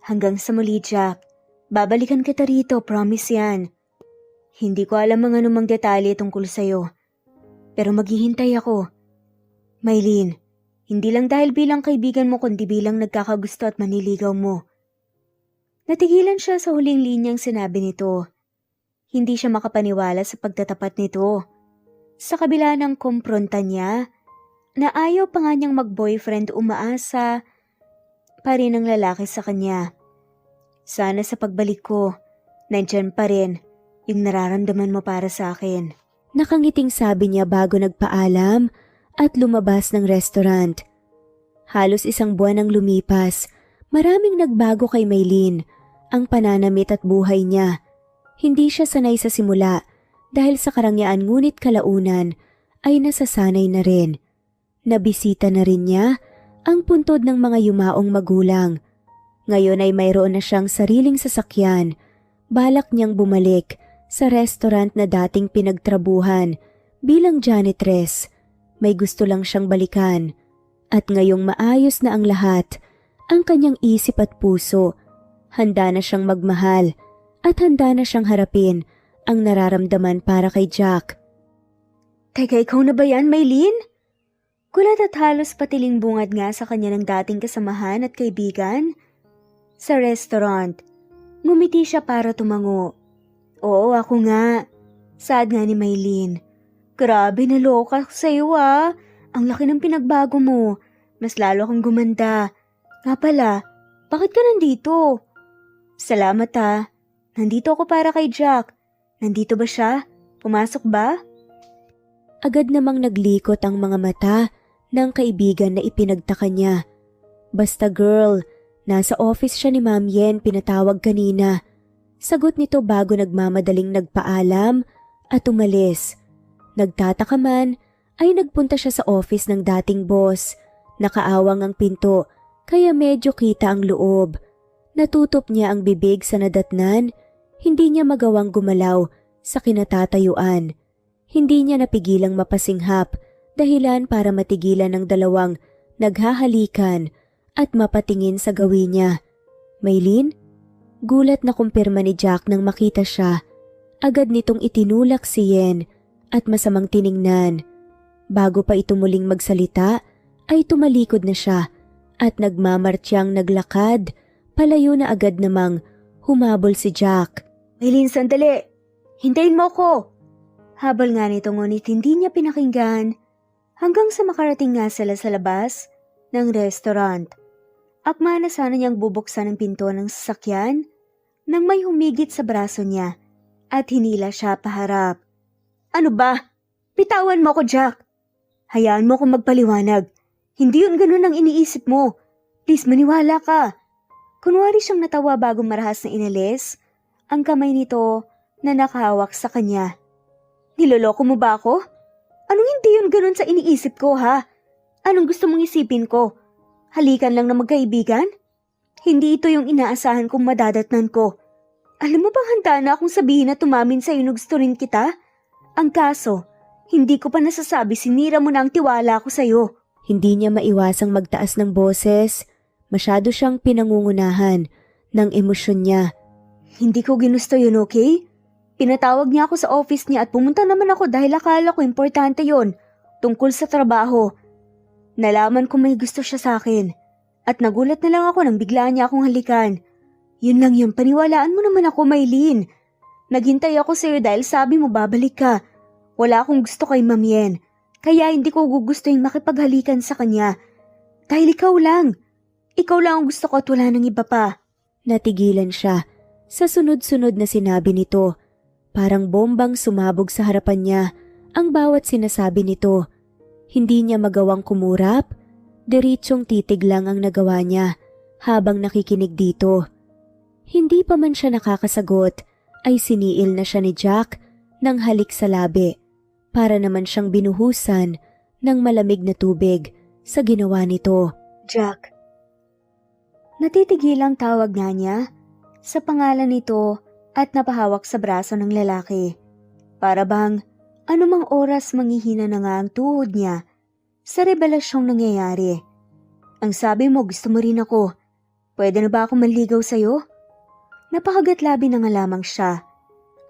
Hanggang sa muli, Jack. Babalikan kita rito, promise yan. Hindi ko alam ang anumang detalye tungkol sa'yo. Pero maghihintay ako. Maylene, hindi lang dahil bilang kaibigan mo kundi bilang nagkakagusto at maniligaw mo. Natigilan siya sa huling linyang sinabi nito. Hindi siya makapaniwala sa pagtatapat nito. Sa kabila ng kumpronta niya, na ayaw pa nga niyang mag-boyfriend, umaasa pa rin ang lalaki sa kanya. Sana sa pagbalik ko, nandyan pa rin yung nararamdaman mo para sa akin. Nakangiting sabi niya bago nagpaalam at lumabas ng restaurant. Halos isang buwan ang lumipas, maraming nagbago kay Maylene, ang pananamit at buhay niya. Hindi siya sanay sa simula dahil sa karangyaan ngunit kalaunan ay nasasanay na rin. Nabisita na rin niya ang puntod ng mga yumaong magulang. Ngayon ay mayroon na siyang sariling sasakyan. Balak niyang bumalik sa restaurant na dating pinagtrabuhan bilang janitress. May gusto lang siyang balikan. At ngayong maayos na ang lahat, ang kanyang isip at puso, handa na siyang magmahal at handa na siyang harapin ang nararamdaman para kay Jack. Teka, ikaw na ba yan, Maylene? Gulat at halos patiling bungad nga sa kanya ng dating kasamahan at kaibigan. Sa restaurant, ngumiti siya para tumango. Oo, ako nga. Saad nga ni Maylene. Grabe, naloka sa'yo ah. Ang laki ng pinagbago mo. Mas lalo kang gumanda. Nga pala, bakit ka nandito? Salamat ah. Nandito ako para kay Jack. Nandito ba siya? Pumasok ba? Agad namang naglikot ang mga mata ng kaibigan na ipinagtaka niya. Basta girl, nasa office siya ni Ma'am Yen, pinatawag kanina. Sagot nito bago nagmamadaling nagpaalam at umalis. Nagtataka man ay nagpunta siya sa office ng dating boss. Nakaawang ang pinto kaya medyo kita ang loob. Natutop niya ang bibig sa nadatnan. Hindi niya magawang gumalaw sa kinatatayuan. Hindi niya napigilang mapasinghap dahilan para matigilan ng dalawang naghahalikan at mapatingin sa gawin niya. Maylin? Gulat na kumpirma ni Jack nang makita siya. Agad nitong itinulak si Yen at masamang tiningnan. Bago pa ito muling magsalita, ay tumalikod na siya at nagmamartiyang naglakad. Palayo na agad namang humabol si Jack. Maylin, sandali! Hintayin mo ko! Habol nga nito ngunit hindi niya pinakinggan hanggang sa makarating nga sila sa labas ng restaurant. Akma na sana niyang bubuksan ang pinto ng sasakyan nang may humigit sa braso niya at hinila siya paharap. Ano ba? Bitawan mo ko, Jack! Hayaan mo akong magpaliwanag. Hindi yun ganun ang iniisip mo. Please, maniwala ka. Kunwari siyang natawa bago marahas na inalis ang kamay nito na nakahawak sa kanya. Niloloko mo ba ako? Anong hindi yun ganun sa iniisip ko, ha? Anong gusto mong isipin ko? Halikan lang na magkaibigan? Hindi ito yung inaasahan kong madadatnan ko. Alam mo bang handa na akong sabihin na tumamin sa'yo na gusto rin kita? Ang kaso, hindi ko pa nasasabi sinira mo na ang tiwala ko sa'yo. Hindi niya maiwasang magtaas ng boses. Masyado siyang pinangungunahan ng emosyon niya. Hindi ko ginusto yun, okay? Pinatawag niya ako sa office niya at pumunta naman ako dahil akala ko importante yon tungkol sa trabaho. Nalaman ko may gusto siya sa akin at nagulat na lang ako nang bigla niya akong halikan. Yun lang yun, paniwalaan mo naman ako, Maylin. Naghintay ako sa'yo dahil sabi mo babalik ka. Wala akong gusto kay Ma'am Yen, kaya hindi ko gugustuhin makipaghalikan sa kanya. Dahil ikaw lang. Ikaw lang ang gusto ko at wala nang iba pa. Natigilan siya sa sunod-sunod na sinabi nito. Parang bombang sumabog sa harapan niya ang bawat sinasabi nito. Hindi niya magawang kumurap. Diritsong titig lang ang nagawa niya habang nakikinig dito. Hindi pa man siya nakakasagot ay siniil na siya ni Jack ng halik sa labi para naman siyang binuhusan ng malamig na tubig sa ginawa nito. Jack. Natitigilang tawag nga niya sa pangalan nito at napahawak sa braso ng lalaki. Para bang anumang oras manghihina na nga ang tuhod niya sa revelasyong nangyayari. Ang sabi mo gusto mo rin ako. Pwede na ba ako manligaw sa'yo? Napakagatlabi na nga lamang siya.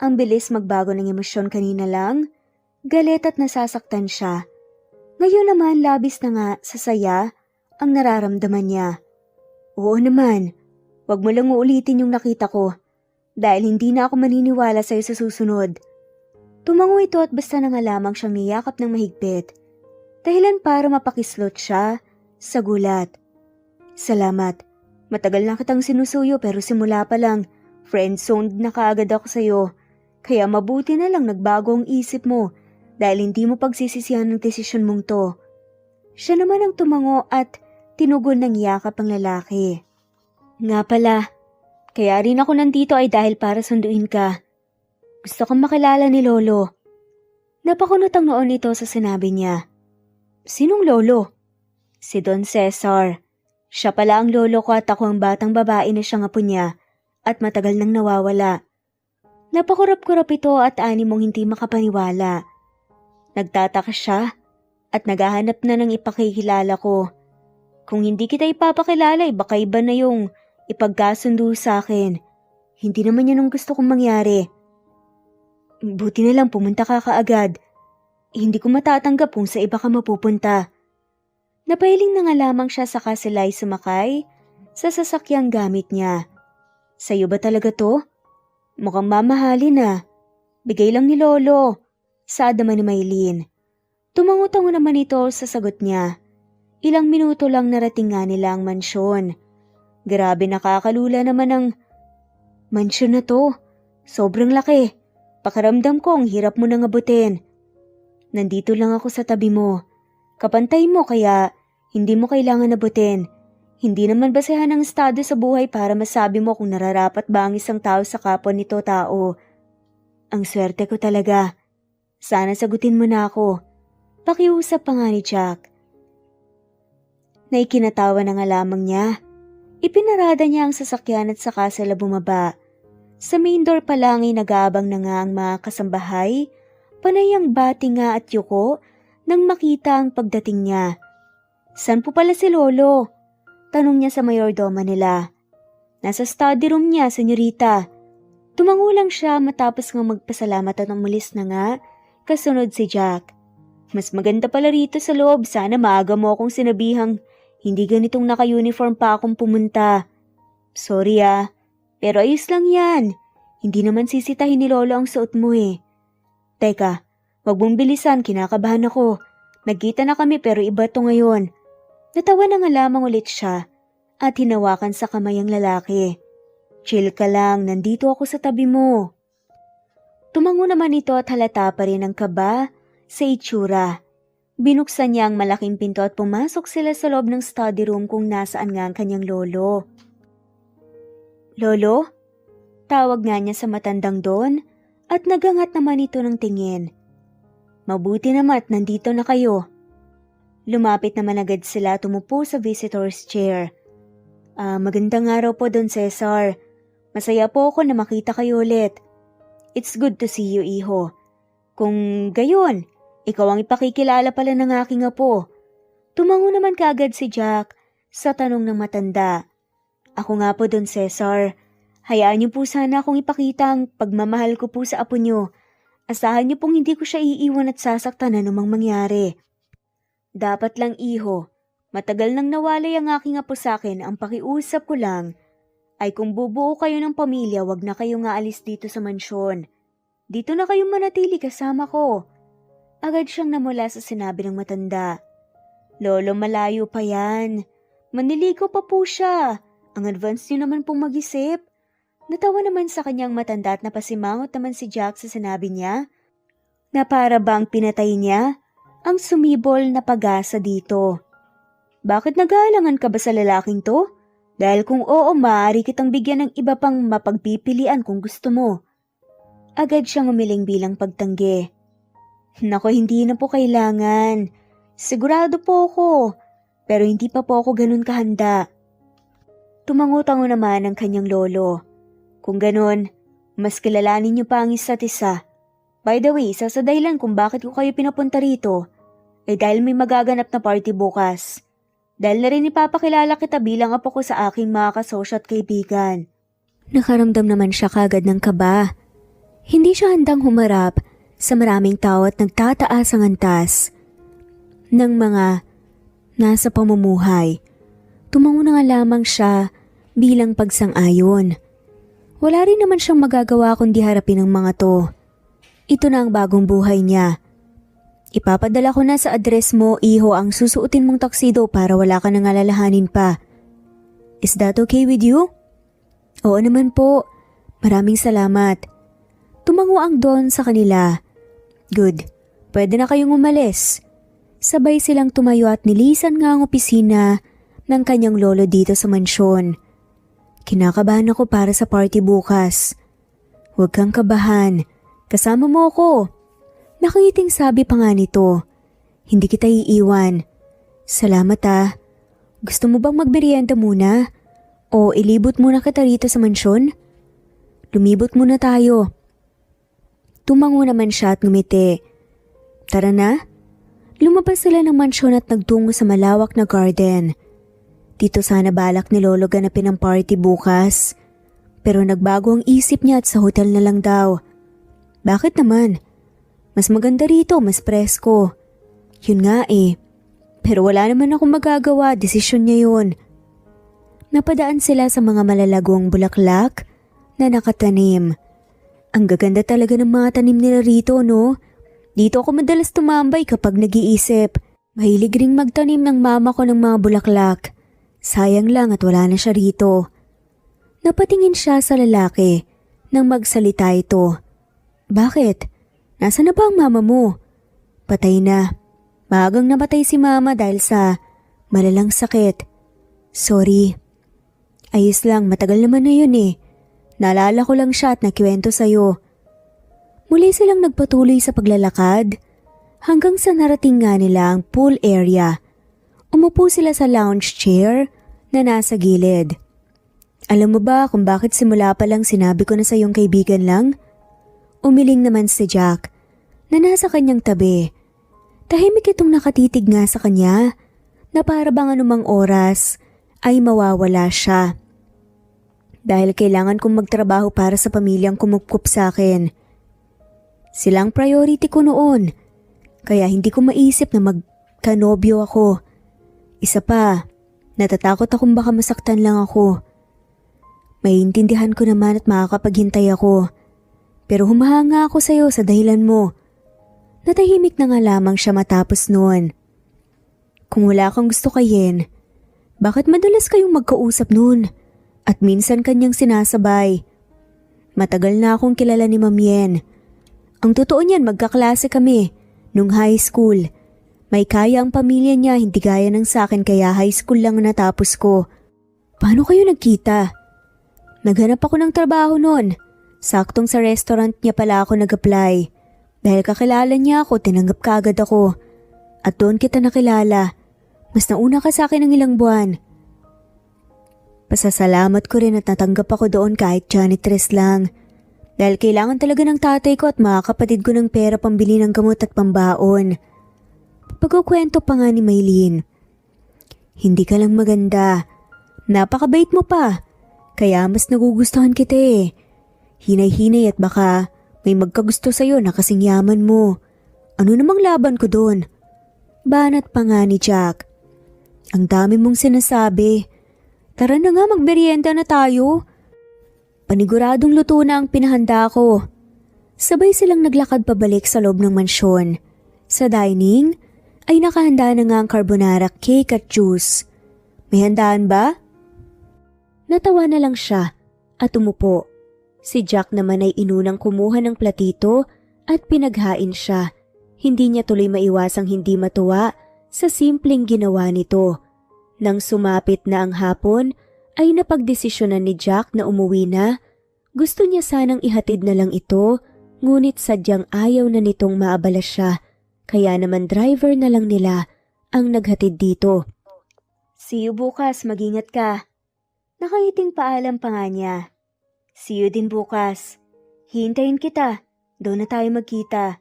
Ang bilis magbago ng emosyon kanina lang. Galit at nasasaktan siya. Ngayon naman labis na nga sa saya ang nararamdaman niya. Oo naman, wag mo lang uulitin yung nakita ko dahil hindi na ako maniniwala sa'yo sa susunod. Tumango ito at basta na nga lamang siyang niyakap ng mahigpit. Dahilan para mapakislot siya sa gulat. Salamat, matagal na kitang sinusuyo pero simula pa lang, friendzoned na kaagad ako sa'yo. Kaya mabuti na lang nagbago ang isip mo dahil hindi mo pagsisisihan ng desisyon mong to. Siya naman ang tumango at tinugon ng yakap ang lalaki. Nga pala, kaya rin ako nandito ay dahil para sunduin ka. Gusto kong makilala ni Lolo. Napakunot ang noon ito sa sinabi niya. Sinong Lolo? Si Don Cesar. Siya pala ang lolo ko at ako ang batang babae na siyang apo niya at matagal nang nawawala. Napakurap-kurap ito at ani mong hindi makapaniwala. Nagtataka siya at naghahanap na ng ipakikilala ko. Kung hindi kita ipapakilala, baka iba na yung ipagkasundo sa akin. Hindi naman yan ang gusto kong mangyari. Buti na lang pumunta ka kaagad. Hindi ko matatanggap kung sa iba ka mapupunta. Napahiling na nga lamang siya saka sila'y sumakay sa sasakyang gamit niya. Sa'yo ba talaga to? Mukhang mamahalin na. Bigay lang ni Lolo. Saad naman ni Maylin. Tumango-tango naman ito sa sagot niya. Ilang minuto lang narating nga nila ang mansyon. Grabe nakakalula naman ang mansyon na to. Sobrang laki. Pakiramdam ko ang hirap mo nang abutin. Nandito lang ako sa tabi mo. Kapantay mo kaya hindi mo kailangan abutin. Hindi naman basehan ang estado sa buhay para masabi mo kung nararapat ba ang isang tao sa kapwa nito tao. Ang swerte ko talaga. Sana sagutin mo na ako. Pakiusap pa nga ni Jack. Naikinatawa na nga lamang niya. Ipinarada niya ang sasakyan at saka sila bumaba. Sa main door pa lang ay nag-aabang na nga ang mga kasambahay, panay ang bati nga at yuko nang makita ang pagdating niya. "San po pala si Lolo?" tanong niya sa mayordoma nila. "Nasa study room niya, senyorita." Tumango lang siya matapos nga magpasalamat at umalis na nga, kasunod si Jack. "Mas maganda pala rito sa loob, sana maaga mo akong sinabihang hindi ganitong naka-uniform pa akong pumunta." "Sorry pero ayos lang yan. Hindi naman sisitahin ni Lolo ang suot mo eh." "Teka, wag mong bilisan, kinakabahan ako. Nagkita na kami pero iba to ngayon." Natawa na nga lamang ulit siya at hinawakan sa kamay ang lalaki. "Chill ka lang, nandito ako sa tabi mo." Tumango naman ito at halata pa rin ang kaba sa itsura. Binuksan niya ang malaking pinto at pumasok sila sa loob ng study room kung nasaan nga ang kanyang lolo. "Lolo?" Tawag nga niya sa matandang doon at nagangat naman ito ng tingin. "Mabuti naman at nandito na kayo." Lumapit naman agad sila at umupo sa visitor's chair. Magandang araw po, Don Cesar. Masaya po ako na makita kayo ulit. It's good to see you, iho. Kung gayon, ikaw ang ipakikilala pala ng aking apo." Tumango naman kaagad si Jack sa tanong ng matanda. "Ako nga po, Don Cesar. Hayaan niyo po sana akong ipakita ang pagmamahal ko po sa apo niyo. Asahan niyo pong hindi ko siya iiwan at sasaktan anumang mangyari." "Dapat lang, iho. Matagal nang nawalay ang aking apo sa akin. Ang pakiusap ko lang ay kung bubuo kayo ng pamilya, wag na kayong aalis dito sa mansyon. Dito na kayong manatili kasama ko." Agad siyang namula sa sinabi ng matanda. "Lolo, malayo pa yan. Maniligo pa po siya. Ang advance niyo naman pong mag-isip." Natawa naman sa kanyang matanda at napasimangot naman si Jack sa sinabi niya na para bang pinatay niya ang sumibol na pag-asa dito. "Bakit nag-aalangan ka ba sa lalaking to? Dahil kung oo, maaari kitang bigyan ng iba pang mapagpipilian kung gusto mo." Agad siyang umiling bilang pagtanggi. "Nako, hindi na po kailangan. Sigurado po ako, pero hindi pa po ako ganun kahanda." Tumango-tango naman ang kanyang lolo. "Kung ganun, mas kilalanin niyo pa ang isa't isa. By the way, isa sa dahilan kung bakit ko kayo pinapunta rito ay dahil may magaganap na party bukas. Dahil na rin ipapakilala kita bilang apo ko sa aking mga kasosyo at kaibigan." Nakaramdam naman siya kagad ng kaba. Hindi siya handang humarap sa maraming tao at nagtataas ang antas ng mga nasa pamumuhay. Tumango na nga lamang siya bilang pagsang-ayon. Wala rin naman siyang magagawa kundi harapin ang mga to. Ito na ang bagong buhay niya. "Ipapadala ko na sa address mo, iho, ang susuotin mong tuxedo para wala ka nang alalahanin pa. Is that okay with you?" "Oo naman po. Maraming salamat." Tumango ang Don sa kanila. "Good. Pwede na kayong umalis." Sabay silang tumayo at nilisan nga ang opisina ng kanyang lolo dito sa mansyon. "Kinakabahan ako para sa party bukas." "Huwag kang kabahan. Kasama mo ako." Nakangiting sabi pa nga nito. "Hindi kita iiwan." "Salamat Gusto mo bang magmerienda muna? O ilibot muna kita rito sa mansyon?" "Lumibot muna tayo." Tumango naman siya at ngumiti. "Tara na." Lumabas sila ng mansyon at nagtungo sa malawak na garden. Dito sana balak ni Lolo ganapin ang party bukas. Pero nagbago ang isip niya at sa hotel na lang daw. Bakit naman? Mas maganda rito, mas presko. Yun nga Pero wala naman akong magagawa, desisyon niya yun. Napadaan sila sa mga malalagong bulaklak na nakatanim. Ang gaganda talaga ng mga tanim nila rito, no? Dito ako madalas tumambay kapag nag-iisip. Mahilig ring magtanim ng mama ko ng mga bulaklak. Sayang lang at wala na siya rito. Napatingin siya sa lalaki nang magsalita ito. "Bakit? Nasaan na ba ang mama mo?" "Patay na. Maagang namatay si mama dahil sa malalang sakit." "Sorry." "Ayos lang, matagal naman na yun Naalala ko lang siya at nakiwento sa'yo." Muli silang nagpatuloy sa paglalakad hanggang sa narating nga nila ang pool area. Umupo sila sa lounge chair na nasa gilid. Alam mo ba kung bakit simula pa lang sinabi ko na sa iyong kaibigan lang? Umiling naman si Jack na nasa kanyang tabi. Tahimik itong nakatitig nga sa kanya na para bang anumang oras ay mawawala siya. Dahil kailangan kong magtrabaho para sa pamilyang kumupkup sa akin. Silang priority ko noon, kaya hindi ko maisip na magkanobyo ako. Isa pa, natatakot akong baka masaktan lang ako. Maiintindihan ko naman at makakapaghintay ako. Pero humahanga ako sa'yo sa dahilan mo. Natahimik na nga lamang siya matapos noon. Kung wala kang gusto kay Yen, bakit madalas kayong magkausap noon? At minsan kanyang sinasabay. Matagal na akong kilala ni Ma'am Yen. Ang totoo niyan, magkaklase kami nung high school. May kaya ang pamilya niya, hindi gaya ng sakin, kaya high school lang natapos ko. Paano kayo nagkita? Naghanap ako ng trabaho noon. Saktong sa restaurant niya pala ako nag-apply. Dahil kakilala niya ako, tinanggap kaagad ako. At doon kita nakilala. Mas nauna ka sa akin ng ilang buwan. Pasasalamat ko rin at natanggap ako doon kahit janitress lang. Dahil kailangan talaga ng tatay ko at mga kapatid ko ng pera pambili ng gamot at pambaon. Pagkukwento pa nga ni Maylene. Hindi ka lang maganda. Napakabait mo pa. Kaya mas nagugustuhan kita eh. Hinay-hinay at baka may magkagusto sa'yo na kasing yaman mo. Ano namang laban ko doon? Banat pa nga ni Jack. Ang dami mong sinasabi. Tara na nga, magmerienda na tayo. Paniguradong luto na ang pinahanda ko. Sabay silang naglakad pabalik sa loob ng mansyon. Sa dining ay nakahanda na nga ang carbonara cake at juice. May handaan ba? Natawa na lang siya at umupo. Si Jack naman ay inunang kumuha ng platito at pinaghain siya. Hindi niya tuloy maiwasang hindi matuwa sa simpleng ginawa nito. Nang sumapit na ang hapon, ay napagdesisyonan ni Jack na umuwi na. Gusto niya sanang ihatid na lang ito, ngunit sadyang ayaw na nitong maabala siya. Kaya naman driver na lang nila ang naghatid dito. See you bukas, mag-ingat ka. Nakangiting paalam pa nga niya. See you din bukas. Hintayin kita, doon na tayo magkita.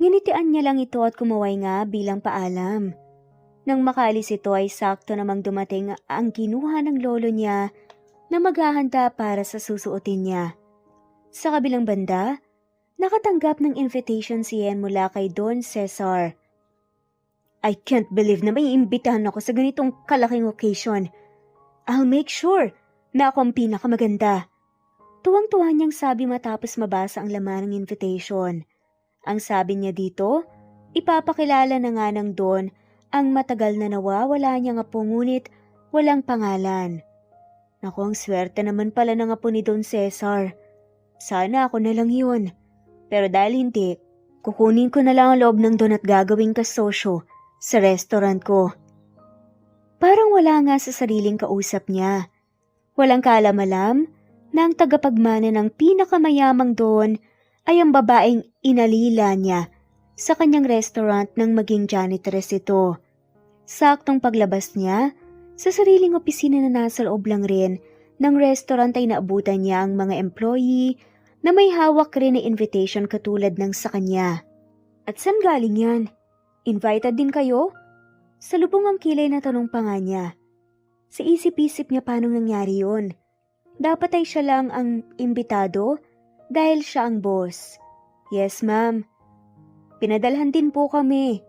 Nginitian niya lang ito at kumaway nga bilang paalam. Nang makaalis ito ay sakto namang dumating ang kinuha ng lolo niya na maghahanda para sa susuotin niya. Sa kabilang banda, nakatanggap ng invitation si Yen mula kay Don Cesar. I can't believe na may imbitahan ako sa ganitong kalaking occasion. I'll make sure na ako ang pinakamaganda. Tuwang-tuwa niyang sabi matapos mabasa ang laman ng invitation. Ang sabi niya dito, ipapakilala na nga ng Don ang matagal na nawawala niya nga po ngunit walang pangalan. Naku, ang swerte naman pala ng apo ni Don Cesar. Sana ako na lang yun. Pero dahil hindi, kukunin ko na lang ang loob ng Don at gagawing kasosyo sa restaurant ko. Parang wala nga sa sariling kausap niya. Walang kaalam-alam na ang tagapagmana ng pinakamayamang Don ay ang babaeng inalila niya sa kanyang restaurant nang maging janitress ito. Saktong paglabas niya, sa sariling opisina na nasa loob lang rin ng restaurant ay naabutan niya ang mga employee na may hawak rin na invitation katulad ng sa kanya. At saan galing yan? Invited din kayo? Salubong ang kilay na tanong pa nga niya. Sa isip-isip niya paano nangyari yun. Dapat ay siya lang ang imbitado dahil siya ang boss. Yes ma'am. Pinadalhan din po kami.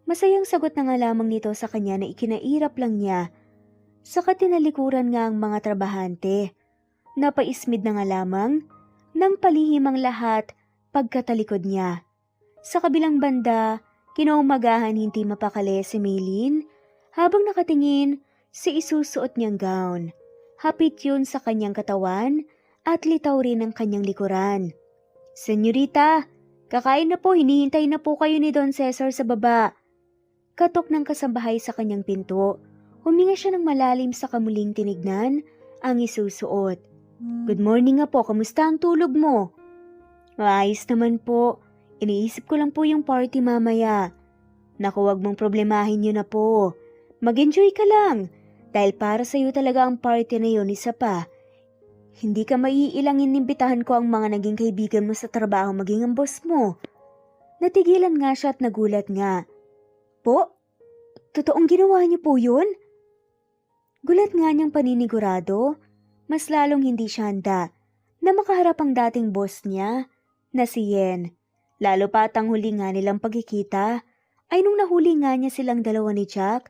Masayang sagot na nga lamang nito sa kanya na ikinairap lang niya. Saka tinalikuran nga ang mga trabahante. Napaismid na nga lamang nang palihim ang lahat pagkatalikod niya. Sa kabilang banda, kinaumagahan hindi mapakali si Maylene habang nakatingin sa isusuot niyang gown. Hapit yun sa kanyang katawan at litaw rin ang kanyang likuran. Senyorita, kakain na po, hinihintay na po kayo ni Don Cesar sa baba. Katok ng kasambahay sa kanyang pinto. Huminga siya ng malalim sa kamuling tinignan ang isusuot. Good morning nga po, kamusta ang tulog mo? Maayos naman po. Iniisip ko lang po yung party mamaya. Naku, wag mong problemahin yun na po. Mag-enjoy ka lang. Dahil para sa'yo talaga ang party na yun, isa pa. Hindi ka maiilang inimbitahan ko ang mga naging kaibigan mo sa trabaho maging ang boss mo. Natigilan nga siya at nagulat nga. Po? Totoong ginawa niyo po yun? Gulat nga niyang paninigurado, mas lalong hindi siya handa na makaharap ang dating boss niya, na si Yen. Lalo pa at ang huli nga nilang pagkikita ay nung nahuli nga niya silang dalawa ni Jack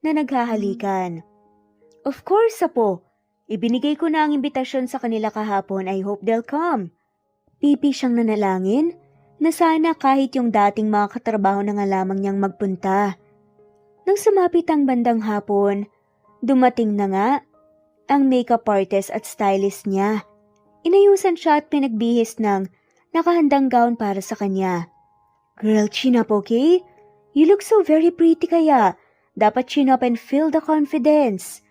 na naghahalikan. Of course, Apo. Ibinigay ko na ang imbitasyon sa kanila kahapon. I hope they'll come. Pipi siyang nanalangin na sana kahit yung dating mga katrabaho na nga lamang niyang magpunta. Nang sumapit ang bandang hapon, dumating na nga ang makeup artist at stylist niya. Inayusan siya at pinagbihis ng nakahandang gown para sa kanya. Girl, chin up, okay? You look so very pretty kaya. Dapat chin up and feel the confidence.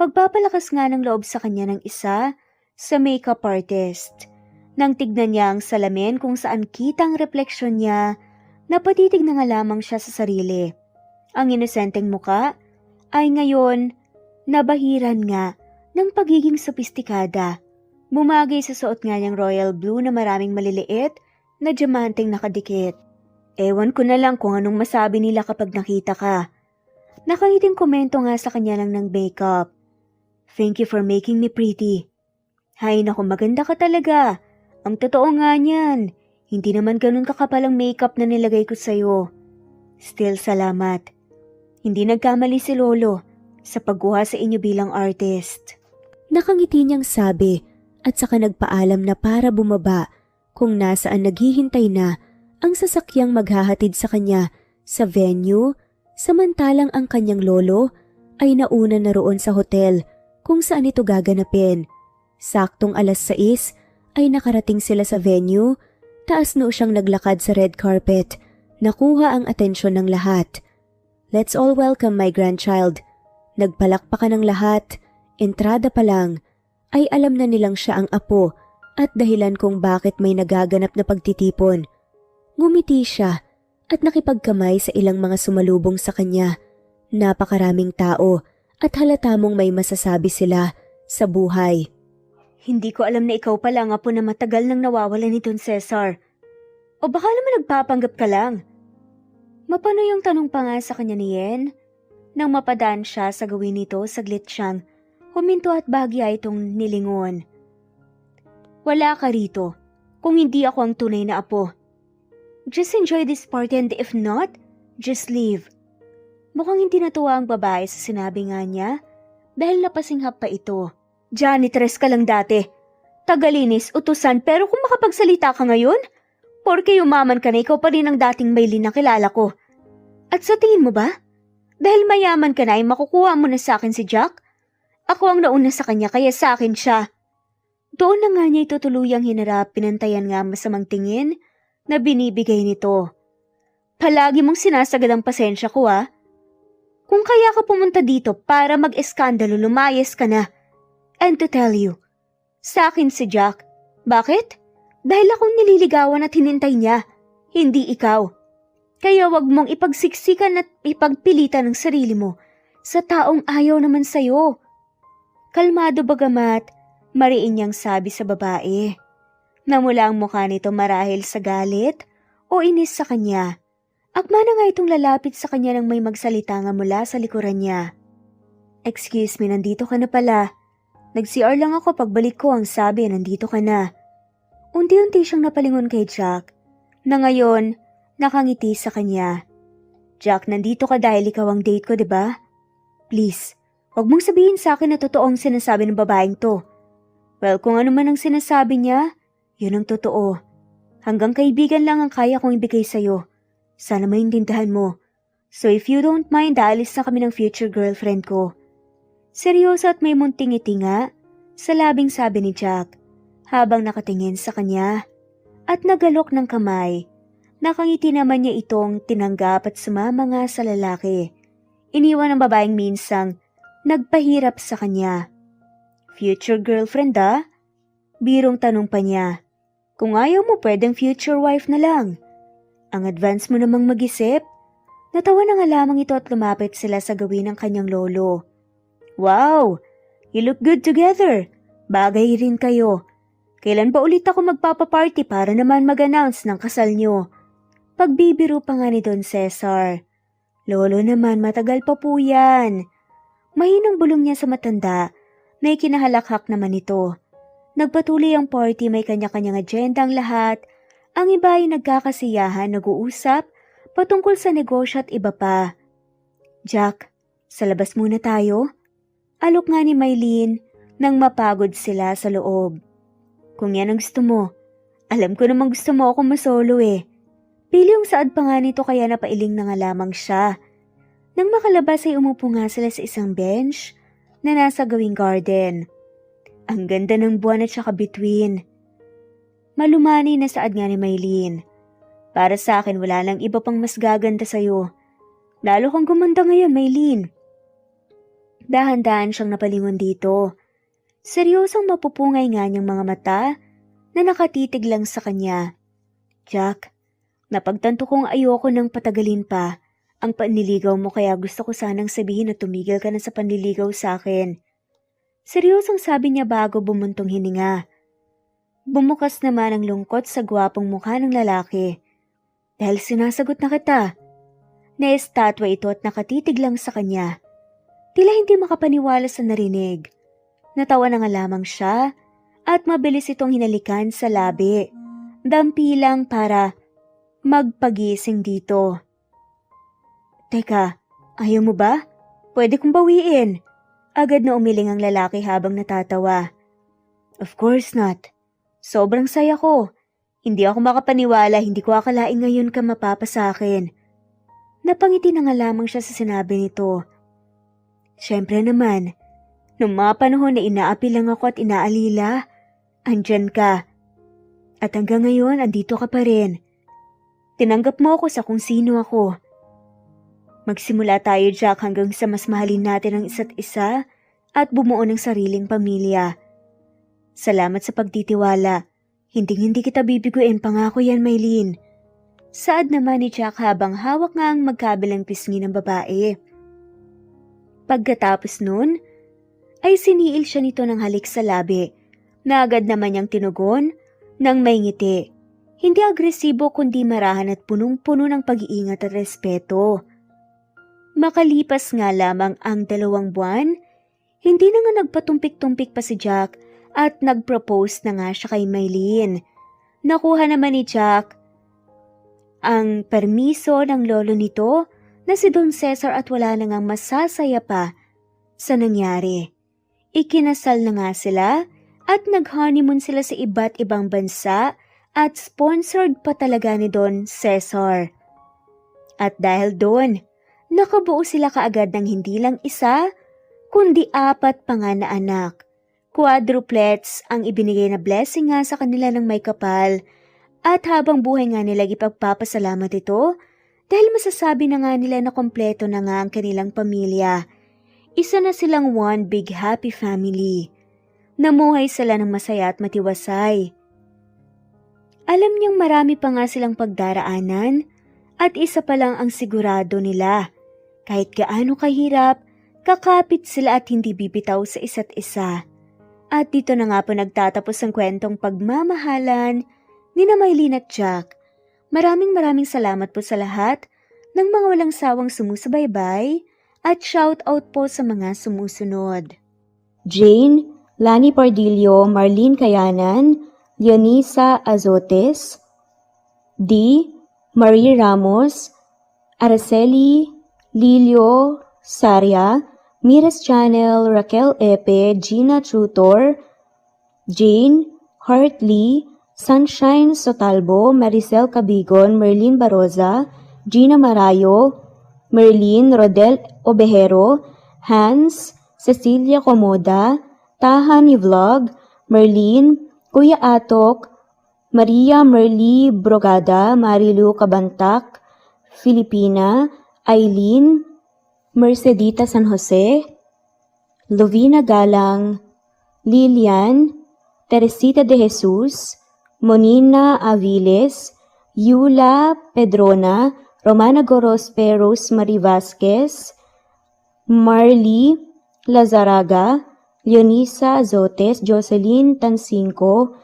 Pagpapalakas nga ng loob sa kanya ng isa sa makeup artist. Nang tignan niya ang salamin kung saan kita ang refleksyon niya, napatitig na nga lamang siya sa sarili. Ang inosenteng muka ay ngayon nabahiran nga ng pagiging sopistikada. Bumagay sa suot nga niyang royal blue na maraming maliliit na diamanteng nakadikit. Ewan ko na lang kung anong masabi nila kapag nakita ka. Nakangiting komento nga sa kanya lang ng makeup. Thank you for making me pretty. Hay naku, maganda ka talaga. Ang totoo nga niyan, hindi naman ganun kakapal ang makeup na nilagay ko sa'yo. Still, salamat. Hindi nagkamali si Lolo sa pagguha sa inyo bilang artist. Nakangiti niyang sabi at saka nagpaalam na para bumaba kung nasaan naghihintay na ang sasakyang maghahatid sa kanya sa venue, samantalang ang kanyang lolo ay nauna na roon sa hotel kung saan ito gaganapin. Saktong 6:00 ay nakarating sila sa venue, taas noo siyang naglakad sa red carpet, nakuha ang atensyon ng lahat. Let's all welcome my grandchild. Nagpalakpakan ng lahat, entrada pa lang, ay alam na nilang siya ang apo at dahilan kung bakit may nagaganap na pagtitipon. Ngumiti siya at nakipagkamay sa ilang mga sumalubong sa kanya. Napakaraming tao at halata mong may masasabi sila sa buhay. Hindi ko alam na ikaw pala ang apo na matagal nang nawawala ni Don Cesar. O baka naman nagpapanggap ka lang. Mapano yung tanong pa nga sa kanya ni Yen? Nang mapadaan siya sa gawin nito, saglit siyang huminto at bahagya itong nilingon. Wala ka rito kung hindi ako ang tunay na apo. Just enjoy this party and if not, just leave. Mukhang hindi natuwa ang babae sa sinabi nga niya dahil napasinghap pa ito. Janitress ka lang dati. Tagalinis, utusan, pero kung makapagsalita ka ngayon, porke yumaman ka na, ikaw pa rin ang dating Maylin na kilala ko. At sa tingin mo ba? Dahil mayaman ka na ay makukuha mo na sa akin si Jack? Ako ang nauna sa kanya kaya sa akin siya. Doon na nga niya itutuluyang hinarap, pinantayan nga masamang tingin na binibigay nito. Palagi mong sinasagad ang pasensya ko Kung kaya ka pumunta dito para mag-eskandalo, lumayas ka na. And to tell you, sa akin si Jack. Bakit? Dahil akong nililigawan at hinintay niya, hindi ikaw. Kaya wag mong ipagsiksikan at ipagpilitan ng sarili mo sa taong ayaw naman sa'yo. Kalmado bagamat, mariin niyang sabi sa babae. Namula ang mukha nito marahil sa galit o inis sa kanya. Akma na nga itong lalapit sa kanya nang may magsalita nga mula sa likuran niya. Excuse me, nandito ka na pala. Nag-CR lang ako pagbalik ko ang sabi, nandito ka na. Unti-unti siyang napalingon kay Jack, na ngayon nakangiti sa kanya. Jack, nandito ka dahil ikaw ang date ko, diba? Please, huwag mong sabihin sa akin na totoo ang sinasabi ng babaeng to. Well, kung ano man ang sinasabi niya, yun ang totoo. Hanggang kaibigan lang ang kaya kong ibigay sa'yo. Sana maintindihan mo. So if you don't mind, aalis na kami ng future girlfriend ko. Seryoso at may munting ngiti nga sa labing sabi ni Jack habang nakatingin sa kanya at nagalok ng kamay. Nakangiti naman niya itong tinanggap at sumama nga sa lalaki. Iniwan ng babaeng minsang nagpahirap sa kanya. Future girlfriend Birong tanong pa niya. Kung ayaw mo pwedeng future wife na lang. Ang advance mo namang mag-isip. Natawa na nga lamang ito at lumapit sila sa gawin ng kanyang lolo. Wow! You look good together. Bagay rin kayo. Kailan ba ulit ako magpapaparty para naman mag-announce ng kasal nyo? Pagbibiro pa nga ni Don Cesar. Lolo naman, matagal pa po yan. Mahinang bulong niya sa matanda na ikinahalakhak naman ito. Nagpatuloy ang party, may kanya-kanyang agenda ang lahat. Ang iba ay nagkakasiyahan, nag-uusap patungkol sa negosyo at iba pa. Jack, sa labas muna tayo? Alok nga ni Maylene nang mapagod sila sa loob. Kung yan ang gusto mo, alam ko namang gusto mo ako masolo eh. Pili yung saad pa nga nito kaya napailing na nga lamang siya. Nang makalabas ay umupo nga sila sa isang bench na nasa gawing garden. Ang ganda ng buwan at saka bituin. Malumani na saad nga ni Maylene. Para sa akin wala lang iba pang mas gaganda sa'yo. Lalo kang gumanda ngayon, Maylene. Dahan-dahan siyang napalingon dito. Seryosong mapupungay nga niyang mga mata na nakatitig lang sa kanya. Jack, napagtanto kong ayoko nang patagalin pa ang panliligaw mo kaya gusto ko sanang sabihin na tumigil ka na sa panliligaw sa akin. Seryosong sabi niya bago bumuntong hininga. Bumukas naman ang lungkot sa gwapong mukha ng lalaki. Dahil sinasagot na kita. Naestatwa ito at nakatitig lang sa kanya. Tila hindi makapaniwala sa narinig. Natawa na nga lamang siya at mabilis itong hinalikan sa labi. Dampi lang para magpagising dito. Teka, ayaw mo ba? Pwede kong bawiin. Agad na umiling ang lalaki habang natatawa. Of course not. Sobrang saya ko. Hindi ako makapaniwala, hindi ko akalain ngayon ka mapapa sa akin. Napangiti na nga lamang siya sa sinabi nito. Siyempre naman, nung mga panahon na inaapi lang ako at inaalila, andyan ka. At hanggang ngayon, andito ka pa rin. Tinanggap mo ako sa kung sino ako. Magsimula tayo, Jack, hanggang sa mas mahalin natin ang isa't isa at bumuo ng sariling pamilya. Salamat sa pagtitiwala. Hindi kita bibiguin, pangako yan, Maylene. Saad naman ni Jack habang hawak nga ang magkabilang pisngi ng babae. Pagkatapos nun, ay siniil siya nito ng halik sa labi na agad naman niyang tinugon ng may ngiti. Hindi agresibo kundi marahan at punong-puno ng pag-iingat at respeto. Makalipas nga lamang ang 2 buwan, hindi na nga nagpatumpik-tumpik pa si Jack at nag-propose na nga siya kay Maylene. Nakuha naman ni Jack ang permiso ng lolo nito na si Don Cesar at wala na ngang masasaya pa sa nangyari. Ikinasal na nga sila at nag-honeymoon sila sa iba't ibang bansa at sponsored pa talaga ni Don Cesar. At dahil doon, nakabuo sila kaagad ng hindi lang isa, kundi 4 pa nga na anak. Quadruplets ang ibinigay na blessing nga sa kanila ng may kapal at habang buhay nga nila ipagpapasalamat ito dahil masasabi na nga nila na kompleto na nga ang kanilang pamilya. Isa na silang one big happy family. Namuhay sila ng masaya at matiwasay. Alam niyang marami pa nga silang pagdaraanan at isa pa lang ang sigurado nila. Kahit gaano kahirap, kakapit sila at hindi bibitaw sa isa't isa. At dito na nga po nagtatapos ang kwentong pagmamahalan ni Maylene at Jack. Maraming salamat po sa lahat ng mga walang sawang sumusubaybay at shout out po sa mga sumusunod. Jane, Lani Pardillo, Marlene Kayanan, Leonisa Azotes, D. Marie Ramos, Araceli Lilio Saria, Miras Channel, Raquel Epe, Gina Tutor, Jane, Hartley, Sunshine Sotalbo, Maricel Cabigon, Merlin Baroza, Gina Marayo, Merlin Rodel Obejero, Hans, Cecilia Comoda, Tahan Vlog, Merlin, Kuya Atok, Maria Merly Brogada, Marilu Cabantac, Filipina, Eileen, Mercedita San Jose, Lovina Galang, Lilian, Teresita de Jesus, Monina Aviles, Yula Pedrona, Romana Gorospe, Rosemary Vasquez, Marley, Lazaraga, Leonisa Azotes, Jocelyn Tancinco,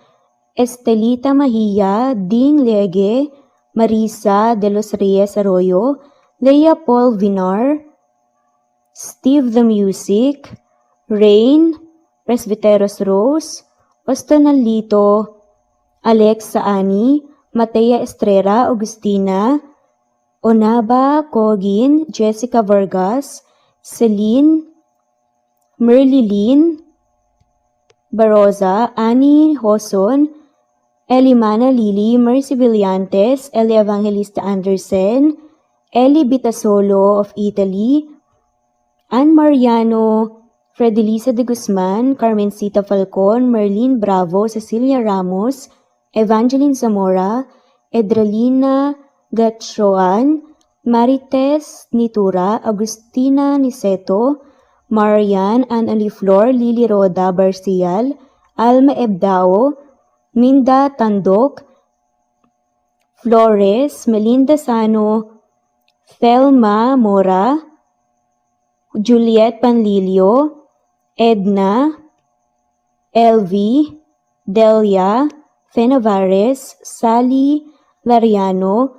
Estelita Mahia, Ding Lege, Marisa de los Reyes Arroyo, Leia Paul Vinar, Steve the Music, Rain, Presbyteros Rose, Ostonalito, Alexa Ani, Matea Estrera, Agustina, Onaba Cogin, Jessica Vargas, Celine, Merlilyn Baroza, Annie Hoson, Elimana Lili, Mercy Villantes, Eli Evangelista Anderson, Eli Bitasolo of Italy, Ann Mariano, Fredelisa de Guzman, Carmencita Falcon, Merlin Bravo, Cecilia Ramos, Evangeline Zamora, Edralina Gatchoan, Marites Nitura, Agustina Niceto, Marian, Ann Aliflor, Lily Roda Barcial, Alma Ebdao, Minda Tandok, Flores, Melinda Sano, Thelma Mora, Juliet Panlilio, Edna, Elvie, Delia, Fenavares, Sally Lariano,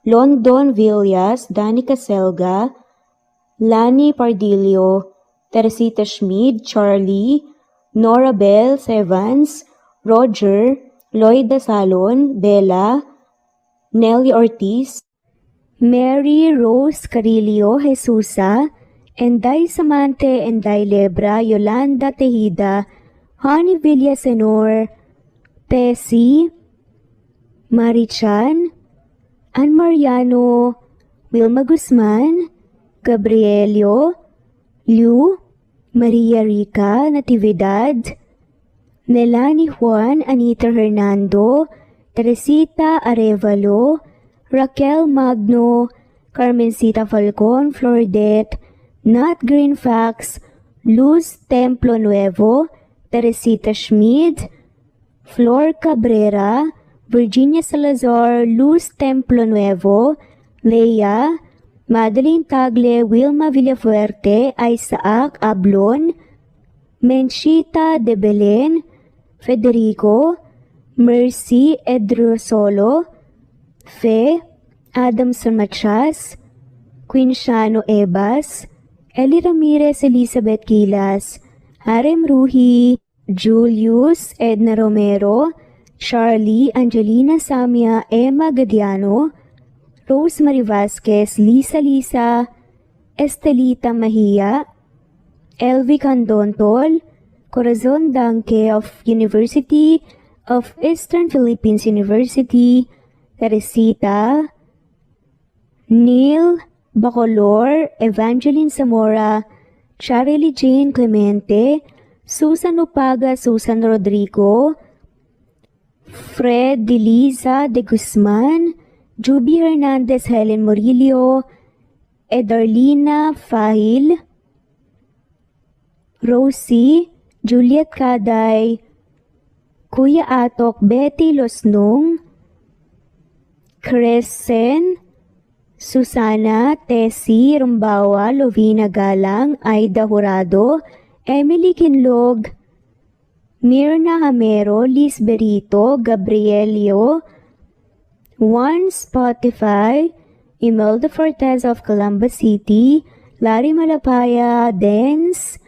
London Villas, Danica Selga, Lani Pardillo, Teresita Schmid, Charlie, Nora Bell Evans, Roger, Lloyd Dasalon, Bella, Nelly Ortiz, Mary Rose Carillo Jesusa, Enday Samante, Enday Lebra, Yolanda Tejida, Honey Villasenor, Tessie, Marichan, Ann Mariano, Wilma Guzman, Gabrielio, Liu, Maria Rica Natividad, Melanie Juan, Anita Hernando, Teresita Arevalo, Raquel Magno, Carmencita Falcon, Flordet, Nat Greenfax, Luz Templo Nuevo, Teresita Schmid, Flor Cabrera, Virginia Salazar, Luz Templo Nuevo, Leia, Madeline Tagle, Wilma Villafuerte, Isaac Ablon, Menchita de Belen, Federico, Mercy Edrosolo, Fe, Adamson Machas, Quinshano Ebas, Eli Ramirez Elizabeth Gilas, Harem Ruhi, Julius Edna Romero, Charlie Angelina Samia, Emma Gadiano, Rosemary Vasquez, Lisa, Estelita Mahia, Elvi Candontol, Corazon Danke of University of Eastern Philippines University, Teresita, Neil Bacolor, Evangeline Zamora, Charlie Jane Clemente, Susan Upaga, Susan Rodrigo, Fred Deliza de Guzman, Juby Hernandez, Helen Murillo, Edarlina Fahil, Rosie, Juliet Kaday, Kuya Atok, Betty Losnong, Crescen, Susana, Tessie Rumbawa, Lovina Galang, Aida Jurado, Emily Kinlog, Mirna Hamero, Liz Berito, Gabrielio, One Spotify, Imelda Fortes of Columbus City, Larry Malapaya, Dance,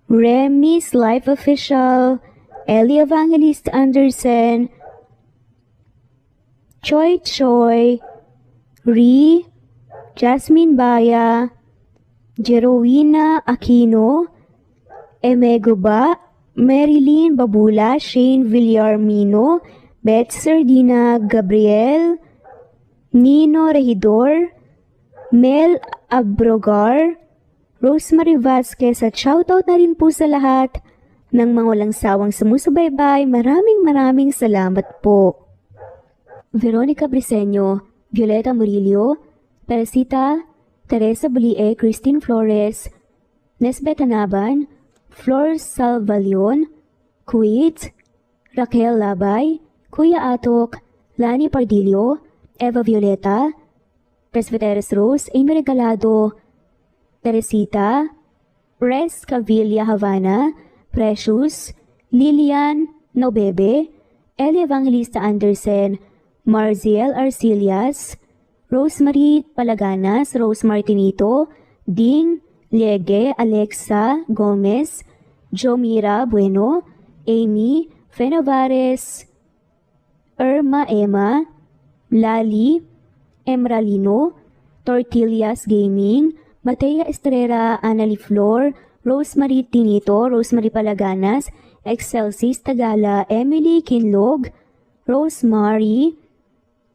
Remy's Life Official, Ellie Evangelist Anderson, Choi Choi, Ri, Jasmine Baya, Jerowina Aquino, Emeguba, Marilyn Babula, Shane Villarmino, Beth Sardina, Gabriel, Nino Regidor, Mel Abrogar, Rosemary Vasquez at shoutout na rin po sa lahat ng mga walang sawang sumusubaybay. Maraming salamat po. Veronica Briseño, Violeta Murillo, Teresita, Teresa Bulie, Christine Flores, Nesbeth Anaban, Flor Salvalion, Kuwait, Raquel Labay, Kuya Atok, Lani Pardillo, Eva Violeta, Presbyteros Rose, Amy Regalado, Teresita, Res Cavilla Havana, Precious, Lilian Nobebe, Eli Evangelista Andersen, Marziel Arcillas, Rosemary Palaganas, Rose Martinito, Ding Liege, Alexa Gomez, Jomira Bueno, Amy Fenovares, Irma Emma, Lali Emralino, Tortillas Gaming, Matea Estrera, Annalie Flor, Rosemary Tinito, Rosemary Palaganas, Excelsis Tagala, Emily Kinlog, Rosemary,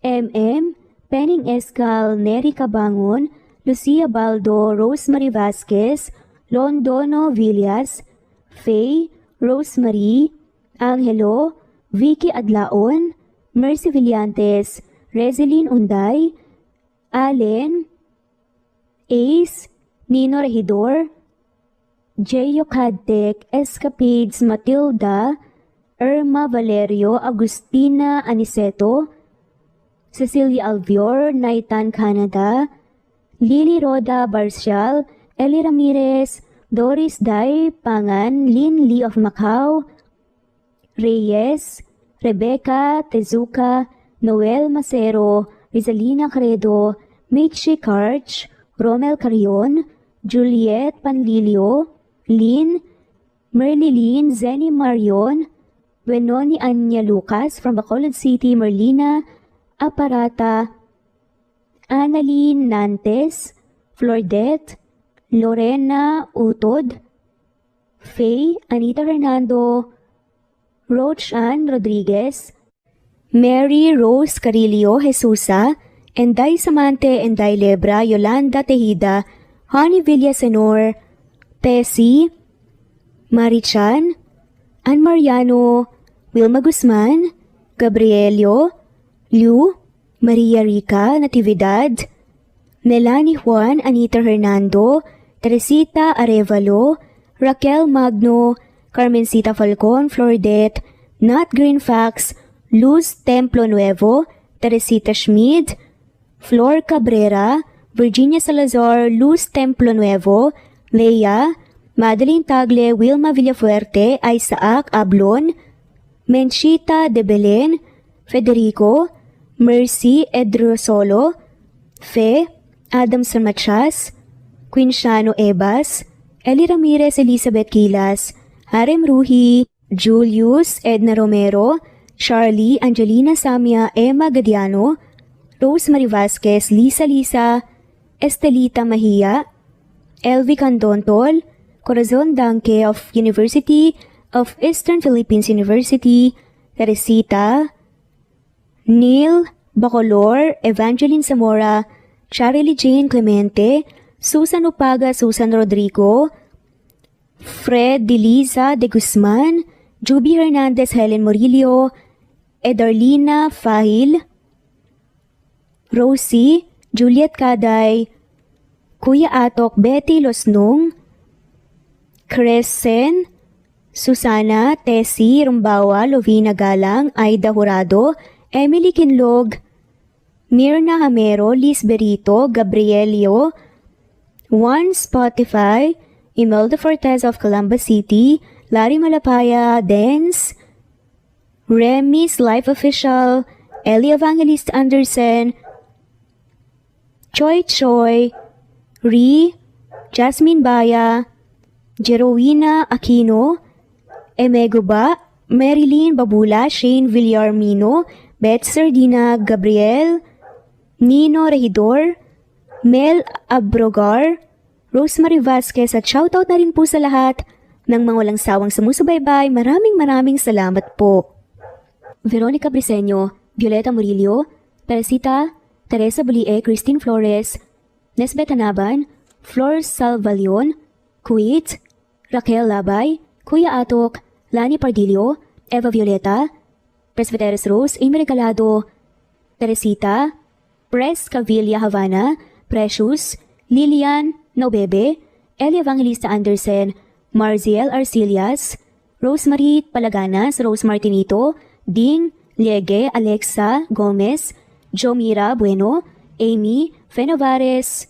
MM, Penning Escal, Neri Cabangon, Lucia Baldo, Rosemary Vasquez, Londono Villas, Faye, Rosemary, Angelo, Vicky Adlaon, Mercy Villantes, Rezeline Unday, Allen, Ace, Nino Regidor, Jeyo Cadtec, Escapades Matilda, Irma Valerio, Agustina Aniceto, Cecilia Alvior, Naitan Canada, Lily Roda Barcial, Eli Ramirez, Doris Day Pangan, Lynn Lee of Macau, Reyes, Rebecca Tezuka, Noel Macero, Rizalina Credo, Mitchie Karch, Romel Carion, Juliet Panlilio, Lynn, Merlilyn Zenny Marion, Wenoni Anya Lucas from Bacolod City, Merlina Aparata, Annalyn Nantes, Flordette, Lorena Utod, Faye, Anita Hernando, Rochan Rodriguez, Mary Rose Carillo Jesusa, Enday Samante, Enday Lebra, Yolanda Tejida, Honey Villasenor, Tessie, Marichan, Ann Mariano, Wilma Guzman, Gabrielio, Liu, Maria Rica Natividad, Nelani Juan, Anita Hernando, Teresita Arevalo, Raquel Magno, Carmencita Falcon, Flordette, Nat Greenfax, Luz Templo Nuevo, Teresita Schmid, Flor Cabrera, Virginia Salazar, Luz Templo Nuevo, Leia, Madeline Tagle, Wilma Villafuerte, Isaac Ablon, Menchita de Belen, Federico, Mercy Edrosolo, Fe, Adam Samachas, Quinciano Ebas, Eli Ramirez Elizabeth Gilas, Harem Ruhi, Julius Edna Romero, Charlie Angelina Samia Emma Gadiano, Rosemary Vasquez, Lisa, Estelita Mahia, Elvi Candontol, Corazon Danke of University of Eastern Philippines University, Teresita, Neil Bacolor, Evangeline Zamora, Charlie Jane Clemente, Susan Upaga, Susan Rodrigo, Fred Deliza de Guzman, Juby Hernandez, Helen Morillo, Edarlina Fahil, Rosie, Juliet Caday, Kuya Atok, Betty Losnong, Crescen, Susana, Tessie, Rumbawa, Lovina Galang, Aida Jurado, Emily Kinlog, Mirna Hamero, Liz Berito, Gabrielio, Juan Spotify, Imelda Fortes of Calamba City, Larry Malapaya, Dance, Remy's Life Official, Ellie Evangelist Andersen, Choi Choi, Ri, Jasmine Baya, Jerowina Aquino, Emeguba, Marilyn Babula, Shane Villarmino, Beth Sardina, Gabriel, Nino Regidor, Mel Abrogar, Rosemary Vasquez at shoutout na rin po sa lahat ng mga walang sawang sumusubaybay. Maraming salamat po. Veronica Briseño, Violeta Murillo, Teresita, Teresa Bulie, Christine Flores, Nesbeth Hanaban, Flor Salvalion, Kuwait, Raquel Labay, Kuya Atok, Lani Pardillo, Eva Violeta, Presbyteros Rose, Amy Regalado, Teresita, Pres Cavilla Havana, Precious, Lilian Nobebe, Eli Evangelista Andersen, Marziel Arcillas, Rosemary Palaganas, Rose Martinito, Ding Liege, Alexa Gomez, Jomira Bueno, Amy Fenovares,